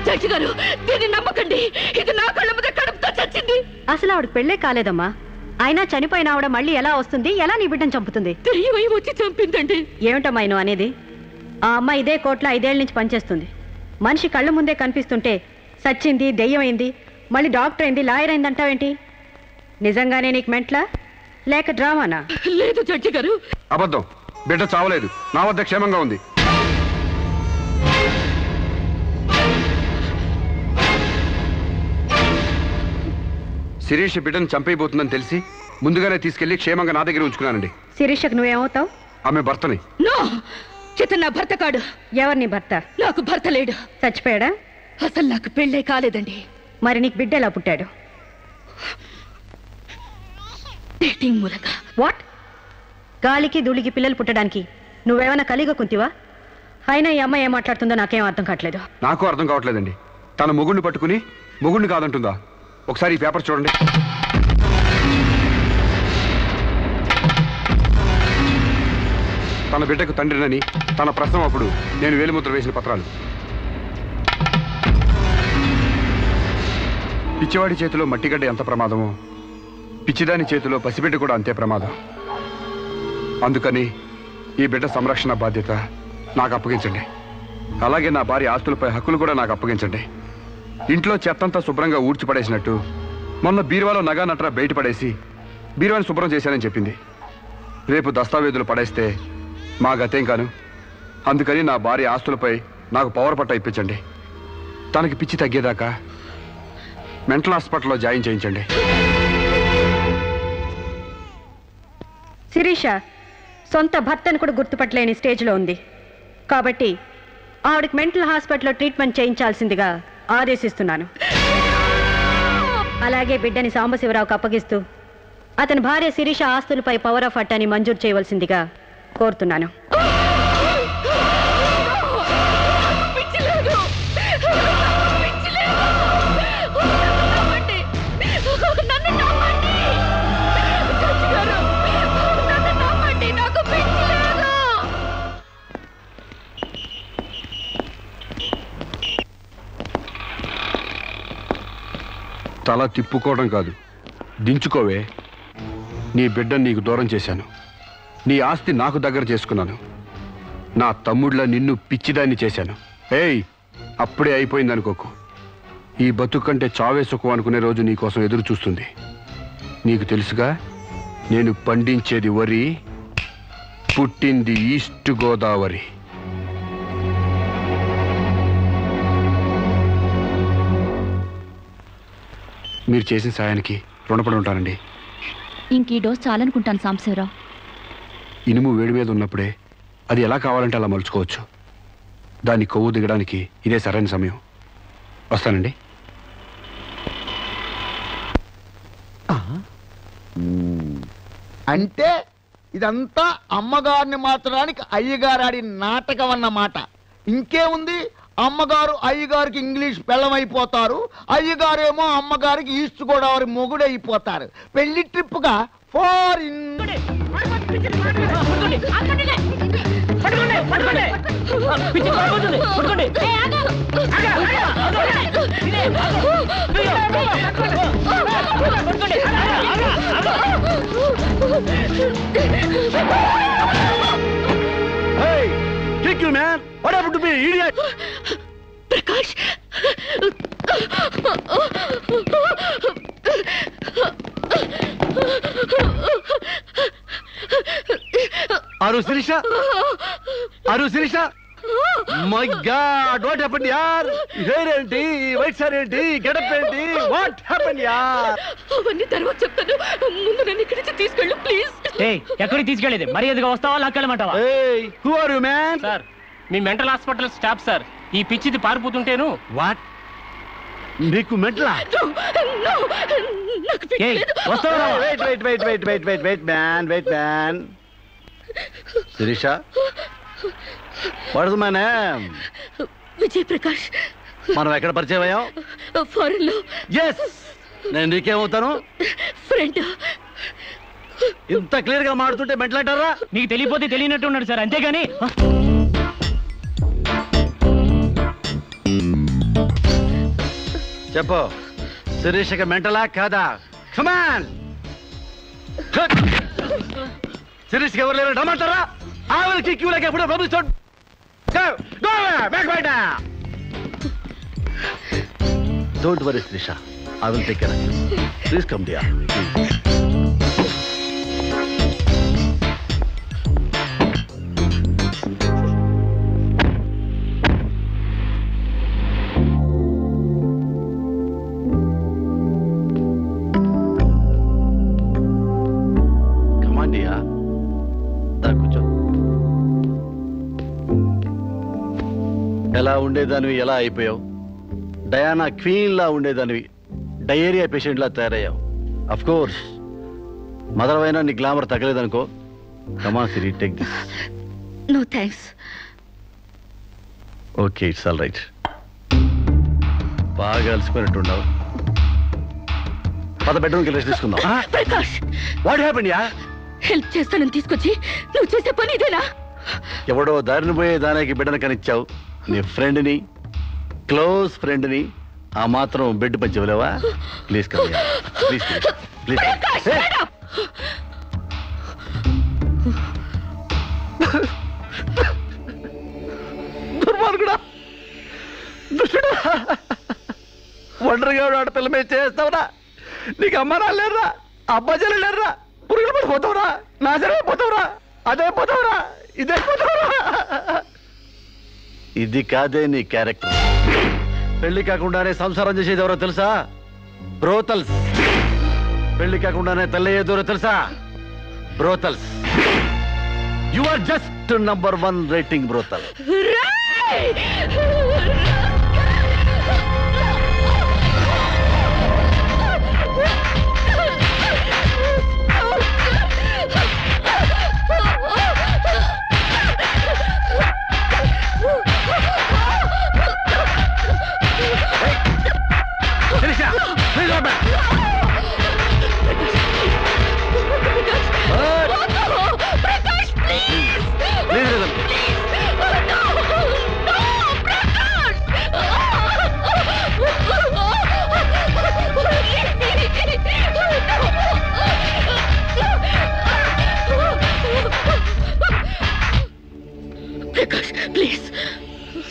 జడ్జి గారు, దీన్ని నమ్మకండి. ఇది నా కళ్ళ మీద కడుపుతో చచ్చింది. అసలు ఆవిడ పెళ్ళే కాలేదమ్మా. అయినా చనిపోయిన ఆవిడ మళ్ళీ ఎలా వస్తుంది? ఎలా నీ బిడ్డను చంపుతుంది? దెయ్యమై వచ్చి చంపిందండి. ఏమిటమ్మా నువ్వు అనేది? ఆ అమ్మాయి ఇదే కోర్టులో 5 ఏళ్ల నుంచి పనిచేస్తుంది. మనిషి కళ్ళ ముందే కనిపిస్తుంటే సచ్చింది, దెయ్యమైంది, మళ్ళీ డాక్టర్ అయింది, లాయర్ అయింది అంటావేంటి? నిజంగానే నీకు మెంట్లా లేక డ్రామానా? లేదు జడ్జి గారు, అబద్ధం. బిడ్డ చావలేదు, నా వద్ద క్షేమంగా ఉంది. శిరీష్ బిడ్డను చంపైపోతుందని తెలిసి ముందుగానే తీసుకెళ్లి క్షేమంగా నా దగ్గర ఉంచుకున్నానండి. శిరీషకు నువ్వేమవుతావు? ఆమె భర్తని. నో, ఇతను నా భర్త కాడు. ఎవరు నీ భర్త? నాకు భర్త లేడు. చచ్చిపోయాడా? అసలు నాకు పెళ్ళే కాలేదండి. మరి నీకు బిడ్డ ఎలా పుట్టాడు? డేటింగ్ మూలంగా. వాట్? గాలికి ధూళికి పిల్లలు పుట్టడానికి నువ్వేమైనా కలిగ కుంతివా? అయినా ఈ అమ్మాయి ఏం మాట్లాడుతుందో నాకేం అర్థం కావట్లేదు. నాకు అర్థం కావట్లేదండి. తన మొగుడిని పట్టుకుని మొగుడిని కాదంటుందా? ఒకసారి ఈ పేపర్ చూడండి. తన బిడ్డకు తండ్రినని తన ప్రశ్న అప్పుడు నేను వేలిముద్ర వేసిన పత్రాలు. పిచ్చివాడి చేతిలో మట్టిగడ్డ ఎంత ప్రమాదమో పిచ్చిదాని చేతిలో పసిబిడ్డ కూడా అంతే ప్రమాదం. అందుకని ఈ బిడ్డ సంరక్షణ బాధ్యత నాకు అప్పగించండి. అలాగే నా భార్య ఆస్తులపై హక్కులు కూడా నాకు అప్పగించండి. ఇంట్లో చెత్తంతా శుభ్రంగా ఊడ్చిపడేసినట్టు మొన్న బీరువాలో నగా నట్రా బయట పడేసి బీరువాని శుభ్రం చేశానని చెప్పింది. రేపు దస్తావేజులు పడేస్తే మా గతేం కాను. అందుకని నా భార్య ఆస్తులపై నాకు పవర్ పట్ట ఇప్పించండి. తనకి పిచ్చి తగ్గేదాకా మెంటల్ హాస్పిటల్లో జాయిన్ చేయించండి. శిరీష సొంత భర్తను కూడా గుర్తుపట్టలేని స్టేజ్లో ఉంది. కాబట్టి ఆవిడకి మెంటల్ హాస్పిటల్లో ట్రీట్మెంట్ చేయించాల్సిందిగా ఆదేశిస్తున్నాను. అలాగే బిడ్డని సాంబశివరావుకు అప్పగిస్తూ అతని భార్య శిరీష ఆస్తులపై పవర్ ఆఫ్ అటార్నీ మంజూరు చేయవలసిందిగా కోరుతున్నాను. తల తిప్పుకోవడం కాదు, దించుకోవే. నీ బిడ్డను నీకు దూరం చేశాను. నీ ఆస్తి నాకు దగ్గర చేసుకున్నాను. నా తమ్ముళ్ళ నిన్ను పిచ్చిదాన్ని చేశాను. ఏయ్, అప్పుడే అయిపోయిందనుకోకు. ఈ బతుకంటే చావే సుఖం అనుకునే రోజు నీకోసం ఎదురు చూస్తుంది. నీకు తెలుసుగా, నేను పండించేది వరి, పుట్టింది ఈస్ట్ గోదావరి. మీరు చేసిన సాయానికి రుణపడి ఉంటానండి. ఇంక ఈ డోస్ చాలనుకుంటాను సాంబశివరావు. ఇనుము వేడి మీద ఉన్నప్పుడే అది ఎలా కావాలంటే అలా మలుచుకోవచ్చు. దాన్ని కొవ్వు దిగడానికి ఇదే సరైన సమయం. వస్తానండి. అంటే ఇదంతా అమ్మగారిని మార్చడానికి అయ్యగారాడి నాటకం అన్నమాట. ఇంకేముంది, అమ్మగారు అయ్యగారికి ఇంగ్లీష్ పెళ్ళమైపోతారు, అయ్యగారేమో అమ్మగారికి ఈస్ట్ గోదావరి మొగుడైపోతారు. పెళ్లి ట్రిప్గా foreign. Kick you, man! What happened to me, idiot? Prakash! Aru Sirisha? Aru Sirisha? My God, what happened, yaar? Hair enti, white hair enti, get up enti, what happened, yaar? అవన్నీ తర్వాత చెప్తాను. ముందు నన్ను ఇక్కడి నుంచి తీసుకెళ్ళు please. ఎక్కడికి తీసుకెళ్ళేది? మర్యాదగా వస్తావా లాక్కెళ్ళమంటావా? Who are you, man? Sir, me mental hospital staff sir. ఈ పిచ్చిది పారిపోతుంటేను. What? నీకు మెంటలా? వస్తావా? Wait, man. Sirisha? What is my name? Vijay Prakash. మనం ఎక్కడ పరిచయం అయ్యాం? ఫారెన్ లో. ఎస్, నేను నీకేమవుతాను? ఫ్రెండ్. ఇంత క్లియర్ గా మాడుతుంటే మెంటల్ అంటారా? నీకు తెలియపోతే తెలియనట్టు ఉన్నాడు సార్, అంతేగాని. చెప్పు, శిరీషకి మెంటలా కాదా? కమాన్. శిరీష్కి ఎవరు లేరు రమ్మంటారా? ఆవిడకి క్యూ లేక ఎప్పుడో పంపిస్తాడు. Don't worry, Sirisha. I will take care of you. Please come, dear. Come on, dear. దా కూర్చో. ఎలా ఉండేదానివి ఎలా అయిపోయావు? డయానా క్వీన్ లా ఉండేదానివి డయేరియా పేషెంట్ లా తయారయ్యావు. అఫ్ కోర్స్ మదర్ అయినా నీ గ్లామర్ తగ్గలేదనుకో. Come on Siri, take this. No thanks. Okay, it's all right. బాగా అలసిపోయినట్టున్నావు. పద బెడ్రూమ్కి రెస్ట్ తీసుకుందాం. Prakash, what happened ya? Help చేస్తానని తీసుకొచ్చి నువ్వు చేసే పని ఇదేనా? ఎవడో దారిని పోయే దానికి బిడ్డను కనిచ్చావు. నీ ఫ్రెండ్ని, క్లోజ్ ఫ్రెండ్ని ఆ మాత్రం బెడ్ పంచి ఇవ్వలేవా? Please come, please please. దుర్మార్గుడా, దుష్టుడా, ఒంటరిగా ఆడపిల్ల మీద చేస్తావురా? నీకు అమ్మ రాలేరురా, అబ్బా చెల్లి లేరురా, పురుగులు పడిపోతావురా, నాశనమే పోతావురా, అదే పోతావురా, ఇదే పోతావురా. ఇది కాదే నీ క్యారెక్టర్. పెళ్లి కాకుండానే సంసారం చేసేది ఎవరో తెలుసా? బ్రోతల్స్. పెళ్లి కాకుండానే తల్లయ్యేదెవరో తెలుసా? Brothels. You are just number 1 rating brothel.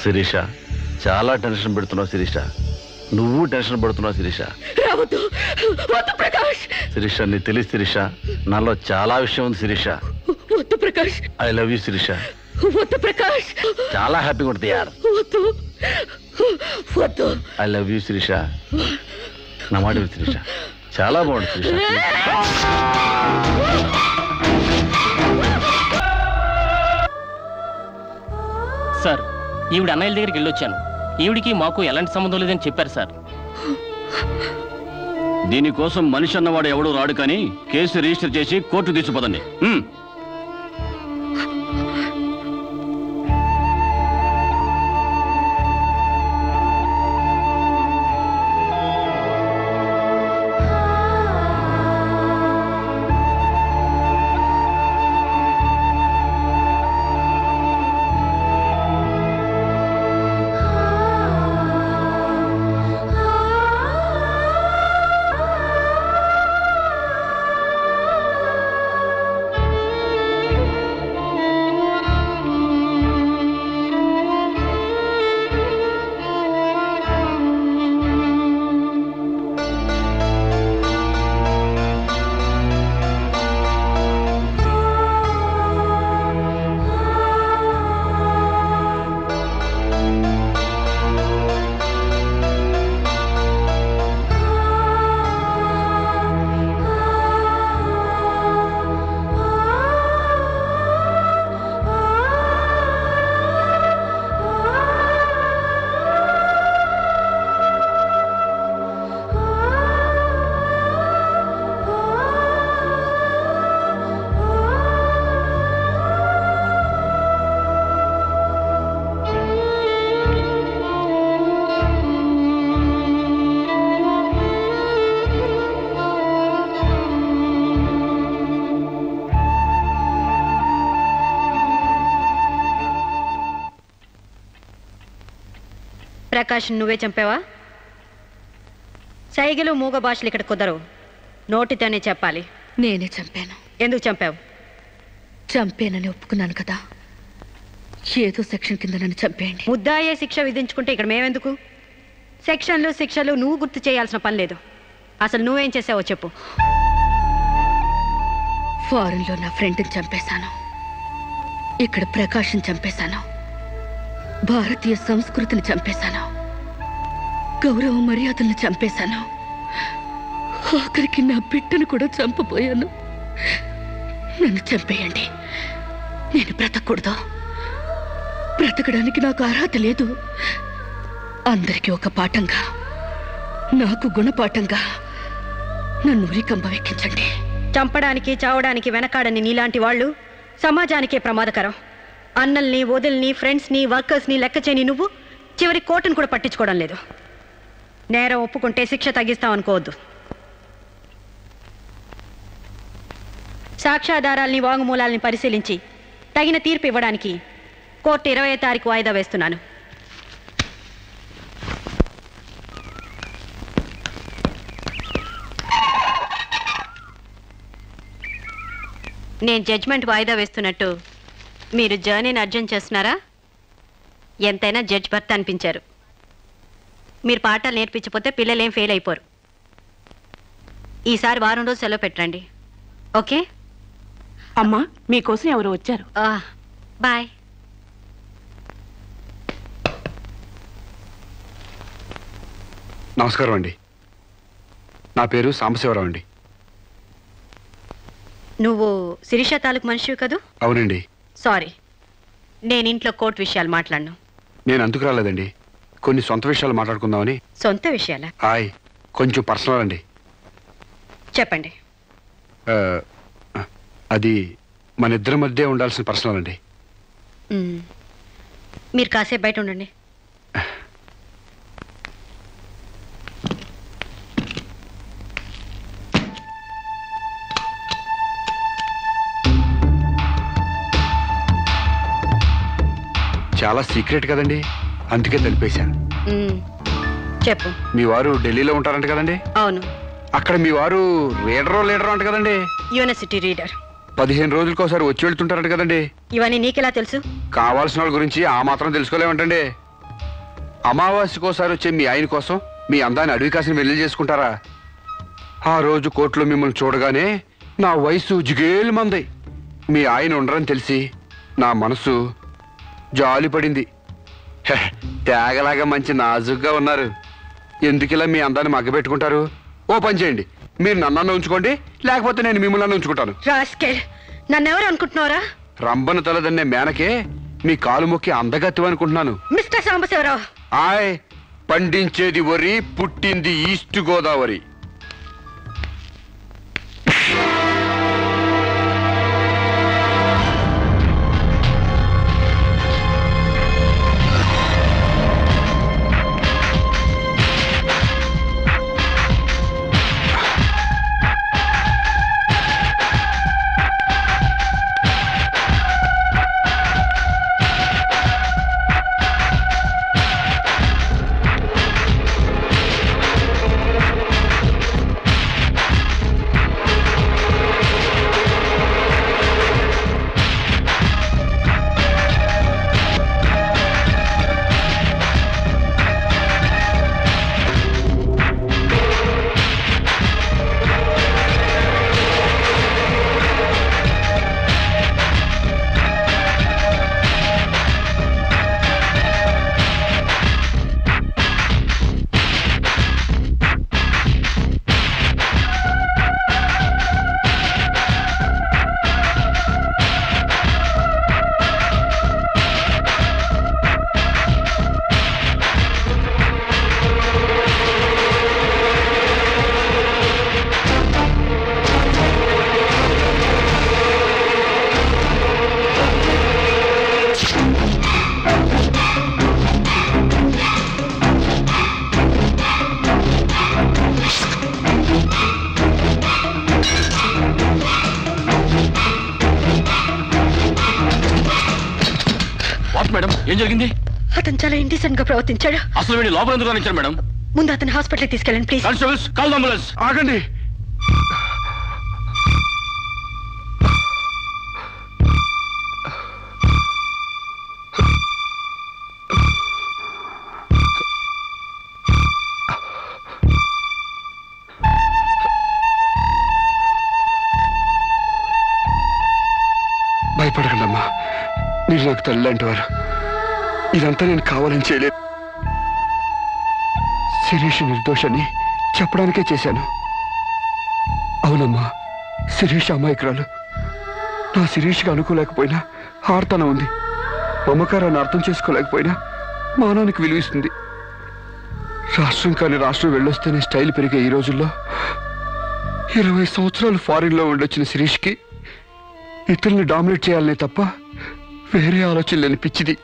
Sirisha, చాలా టెన్షన్ పెడుతున్నావు శిరీష. నువ్వు టెన్షన్ పడుతున్నావు శిరీష. శిరీష, నీ తెలియదు శిరీష, నాలో చాలా విషయం ఉంది Sirisha. I love you Sirisha. చాలా హ్యాపీగా ఉంటుంది యార్. I love you Sirisha. నా మాట విను శిరీష, చాలా బాగుంది శిరీష. సార్, ఈవిడ అన్నయ్యల దగ్గరికి వెళ్ళొచ్చాను. ఈవిడికి మాకు ఎలాంటి సంబంధం లేదని చెప్పారు సార్. దీనికోసం మనిషి అన్నవాడు ఎవడూ రాడు, కానీ కేసు రిజిస్టర్ చేసి కోర్టు తీసుకుపోదండి. ప్రకాష్ నువ్వే చంపావా? సైగలు మూగ భాషలు ఇక్కడ కుదరవు, నోటితోనే చెప్పాలి. నేనే చంపాను. ఎందుకు చంపావు? చంపేనని ఒప్పుకున్నాను కదా, ఏదో సెక్షన్ కింద నన్ను చంపేయండి. ముద్దాయే శిక్ష విధించుకుంటే ఇక్కడ మేమెందుకు? సెక్షన్లు శిక్షలు నువ్వు గుర్తు చేయాల్సిన పని లేదు. అసలు నువ్వేం చేసావో చెప్పు. ఫారెన్లో నా ఫ్రెండ్ని చంపేశాను, ఇక్కడ ప్రకాశం చంపేశాను, భారతీయ సంస్కృతిని చంపేశాను, గౌరవ మర్యాదలను చంపేశాను, ఆఖరికి నా బిడ్డను కూడా చంపబోయాను. నన్ను చంపేయండి, నేను బ్రతకూడదు. బ్రతకడానికి నాకు అర్హత లేదు. అందరికీ ఒక పాఠంగా, నాకు గుణపాఠంగా నన్ను ఉరికంబం ఎక్కించండి. చంపడానికి చావడానికి వెనకాడని నీలాంటి వాళ్ళు సమాజానికే ప్రమాదకరం. అన్నల్ని, వదిల్ని, ఫ్రెండ్స్ని, వర్కర్స్ని లెక్క చేయని నువ్వు చివరి కోర్టును కూడా పట్టించుకోవడం లేదు. నేరం ఒప్పుకుంటే శిక్ష తగ్గిస్తామనుకోవద్దు. సాక్ష్యాధారాల్ని, వాంగ్మూలాల్ని పరిశీలించి తగిన తీర్పు ఇవ్వడానికి కోర్టు 20వ తారీఖు వాయిదా వేస్తున్నాను. నేను జడ్జ్మెంట్ వాయిదా వేస్తున్నట్టు మీరు జర్నీని అర్జెంట్ చేస్తున్నారా? ఎంతైనా జడ్జ్ భర్త అనిపించారు. మీరు పాఠాలు నేర్పించకపోతే పిల్లలేం ఫెయిల్ అయిపోరు. ఈసారి వారం రోజు సెలవు పెట్టండి, ఓకే? అమ్మా, మీకోసం ఎవరు వచ్చారు. బాయ్. నమస్కారం అండి, నా పేరు సాంబశివరావు అండి. నువ్వు శిరీష తాలూకు మనిషివి కదూ? అవునండి. సారీ, నేను ఇంట్లో కోర్టు విషయాలు మాట్లాడను. నేను అందుకు రాలేదండి, కొన్ని సొంత విషయాలు మాట్లాడుకుందామని. సొంత విషయాలా? హాయ్, కొంచెం పర్సనల్ అండి. చెప్పండి. అది మన ఇద్దరి మధ్య ఉండాల్సిన పర్సనల్ అండి. మీరు కాసేపు బయట ఉండండి. చాలా సీక్రెట్ కదండి, అందుకే తెలిపేశాను. చెప్పు. మీ వారు ఢిల్లీలో ఉంటారంట కదండి? అవును. అక్కడ మీ వారు లీడరో అంట కదండి? University reader. 15 రోజులకోసారి వచ్చి వెళ్తుంటారంట కదండి? ఇవన్నీ నీకెలా తెలుసు? కావాల్సిన వాళ్ళ గురించి ఆ మాత్రం తెలుసుకోలేమంటండి. అమావాస్యకోసారి వచ్చే మీ ఆయన కోసం మీ అందాన్ని అడవి కాసిన వెళ్ళి చేసుకుంటారా? ఆ రోజు కోర్టులో మిమ్మల్ని చూడగానే నా వయసు జిగేలు మంది. మీ ఆయన ఉండరని తెలిసి నా మనసు జాలి పడింది. తేగలాగా మంచి నాజుగ్గా ఉన్నారు. ఎందుకిలా మీ అందాన్ని మగ్గబెట్టుకుంటారు? ఓ పని చేయండి, మీరు నన్ను ఉంచుకోండి, లేకపోతే నేను మిమ్మల్ని ఉంచుకుంటాను. నన్నెవరు అనుకుంటున్నారా? రంబను తలదన్నే మేనకే మీ కాలు మొక్కి అందగత్తి అనుకుంటున్నాను. మిస్టర్ సాంబశివరావు. ఆయ్, పండించేది వరి, పుట్టింది ఈస్ట్ గోదావరి. మేడం, ఏం జరిగింది? అతను చాలా ఇండిసెంట్ గా ప్రవర్తించాడు. అసలు వీడిని లోపల ఎందుకు రానిచ్చారు మేడం? ముందు అతను హాస్పిటల్కి తీసుకెళ్ళండి please. Constables call the ambulance. ఆగండి. భయపడకండమ్మా, మీరు నాకు తల్లి లాంటి వారు. ఇదంతా నేను కావాలని చేయలేదు. శిరీష్ నిర్దోషని చెప్పడానికే చేశాను. అవునమ్మా, శిరీష్ అమాయకురాలు. నా శిరీష్కి అనుకోలేకపోయినా ఆర్తన ఉంది. మమకారాన్ని అర్థం చేసుకోలేకపోయినా మానానికి విలువిస్తుంది. రాష్ట్రం కాని రాష్ట్రం వెళ్ళొస్తేనే స్టైల్ పెరిగే ఈ రోజుల్లో 20 సంవత్సరాలు ఫారిన్లో ఉండొచ్చిన శిరీష్కి ఇతరుల్ని డామినేట్ చేయాలనే తప్ప వేరే ఆలోచన లేని పిచ్చిది.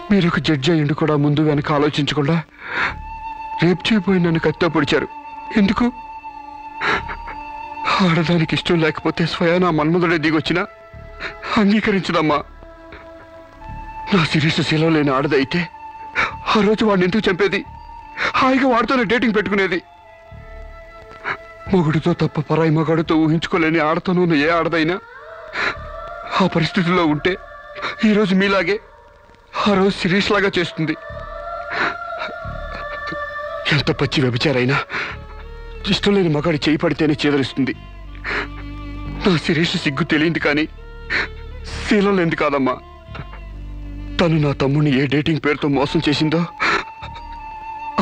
మీరు ఒక జడ్జి అయ్యిండు కూడా ముందు వెనక ఆలోచించకుండా రేపు చేయబోయి నన్ను కత్తితో పొడిచారు. ఎందుకు? ఆడదానికి ఇష్టం లేకపోతే స్వయానా మన్మధుడే దిగొచ్చినా అంగీకరించదమ్మా. నా శిరీష్ శీలం లేని ఆడదైతే ఆ రోజు వాడిని ఎందుకు చంపేది? హాయిగా వాడితోనే డేటింగ్ పెట్టుకునేది. మొగుడితో తప్ప పరాయి మగాడితో ఊహించుకోలేని ఆడతోనూ ఉన్న ఏ ఆడదైనా ఆ పరిస్థితుల్లో ఉంటే ఈరోజు మీలాగే ఆ రోజు శిరీష్ లాగా చేస్తుంది. ఎంత పచ్చి వ్యభిచారైనా ఇష్టం లేని మగాడి చేయి పడితేనే చేదరిస్తుంది. నా శిరీష్ సిగ్గు తెలియంది కానీ శీలం లేనిది కాదమ్మా. తను నా తమ్ముడిని ఏ డేటింగ్ పేరుతో మోసం చేసిందో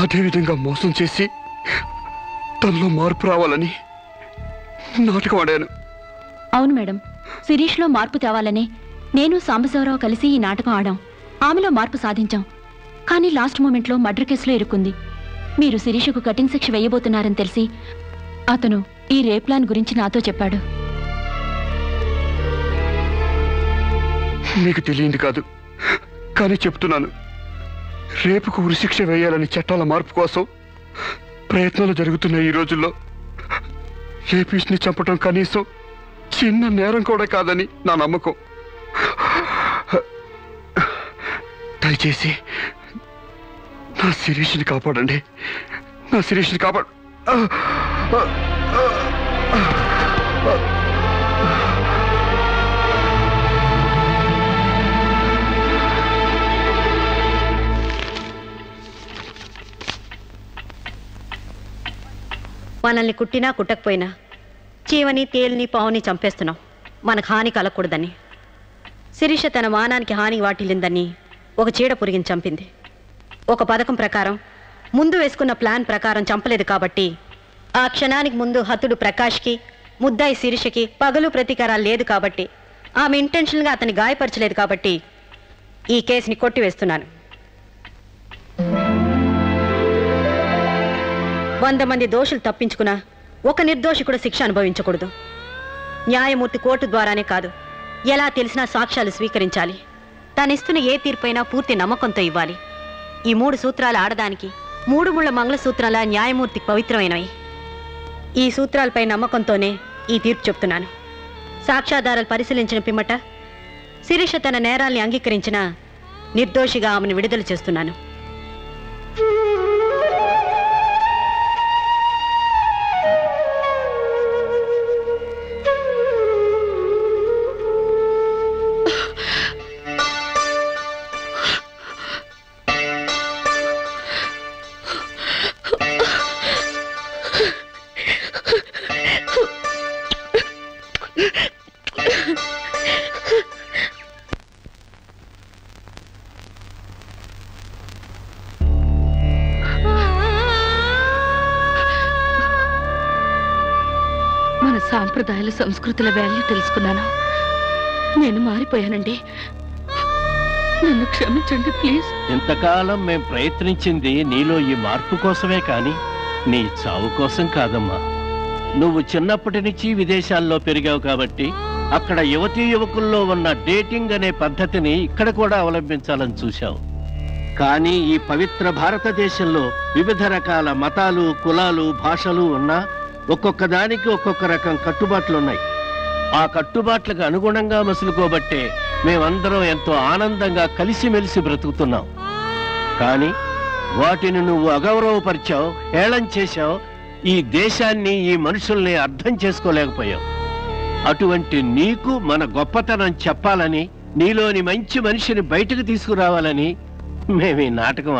అదేవిధంగా మోసం చేసి తనలో మార్పు రావాలని నాటకం ఆడాను. అవును మేడం, శిరీష్లో మార్పు తేవాలని నేను సాంబశివరావు కలిసి ఈ నాటకం ఆడాం. ఆమెలో మార్పు సాధించాం. కానీ లాస్ట్ మూమెంట్లో మర్డర్ కేసులో ఇరుక్కుంది. మీరు శిరీషకు కఠిన శిక్ష వేయబోతున్నారని తెలిసి అతను ఈ రేప్ ప్లాన్ గురించి నాతో చెప్పాడు. మీకు తెలియంది కాదు కానీ చెప్తున్నాను. రేపుకు ఉరిశిక్ష వేయాలని చట్టాల మార్పు కోసం ప్రయత్నాలు జరుగుతున్న ఈ రోజుల్లో రేపిస్ని చంపటం కనీసం చిన్న నేరం కూడా కాదని నా నమ్మకం. దయచేసి నా శిరీష్ని కాపాడండి. నా శిరీష్ని కాపాడు. మనల్ని కుట్టినా కుట్టకపోయినా చీవని తేలిని పావుని చంపేస్తున్నాం మనకు హాని కలగకూడదని. శిరీష తన మానానికి హాని వాటిల్లిందని ఒక చీడ పురిగిని చంపింది. ఒక పథకం ప్రకారం ముందు వేసుకున్న ప్లాన్ ప్రకారం చంపలేదు కాబట్టి ఆ క్షణానికి ముందు హతుడు ప్రకాష్కి ముద్దాయి శిరీషకి పగలు ప్రతీకారాలు లేదు కాబట్టి ఆమె ఇంటెన్షన్గా అతన్ని గాయపరచలేదు కాబట్టి ఈ కేసుని కొట్టివేస్తున్నాను. 100 మంది దోషులు తప్పించుకున్నా ఒక నిర్దోషి కూడా శిక్ష అనుభవించకూడదు. న్యాయమూర్తి కోర్టు ద్వారానే కాదు, ఎలా తెలిసినా సాక్ష్యాలు స్వీకరించాలి. తనిస్తున్న ఏ తీర్పైనా పూర్తి నమ్మకంతో ఇవ్వాలి. ఈ 3 సూత్రాలు ఆడదానికి 3 ముళ్ళ మంగళసూత్రాల న్యాయమూర్తికి పవిత్రమైనవి. ఈ సూత్రాలపై నమ్మకంతోనే ఈ తీర్పు చెప్తున్నాను. సాక్ష్యాధారాలు పరిశీలించిన పిమ్మట శిరీష తన నేరాల్ని అంగీకరించిన నిర్దోషిగా ఆమెను విడుదల చేస్తున్నాను. సాంప్రదాయాల సంస్కృతుల వాల్యూ తెలుసుకున్నాను. నేను మారిపోయానండి. నన్ను క్షమించండి ప్లీజ్. ఇంతకాలం మేం ప్రయత్నించింది నీలో ఈ మార్పు కోసమే కాని నీ చావు కోసం కాదమ్మా. నువ్వు చిన్నప్పటి నుంచి విదేశాల్లో పెరిగావు కాబట్టి అక్కడ యువతీ యువకుల్లో ఉన్న డేటింగ్ అనే పద్ధతిని ఇక్కడ కూడా అవలంబించాలని చూశావు. కానీ ఈ పవిత్ర భారతదేశంలో వివిధ రకాల మతాలు, కులాలు, భాషలు ఉన్నా ఒక్కొక్క దానికి ఒక్కొక్క రకం కట్టుబాట్లున్నాయి. ఆ కట్టుబాట్లకు అనుగుణంగా మసులుకోబట్టే మేమందరం ఎంతో ఆనందంగా కలిసిమెలిసి బ్రతుకుతున్నాం. కానీ వాటిని నువ్వు అగౌరవపరిచావు, ఏళం చేశావు. ఈ దేశాన్ని, ఈ మనుషుల్ని అర్థం చేసుకోలేకపోయావు. అటువంటి నీకు మన గొప్పతనం చెప్పాలని, నీలోని మంచి మనిషిని బయటకు తీసుకురావాలని మేము ఈ నాటకం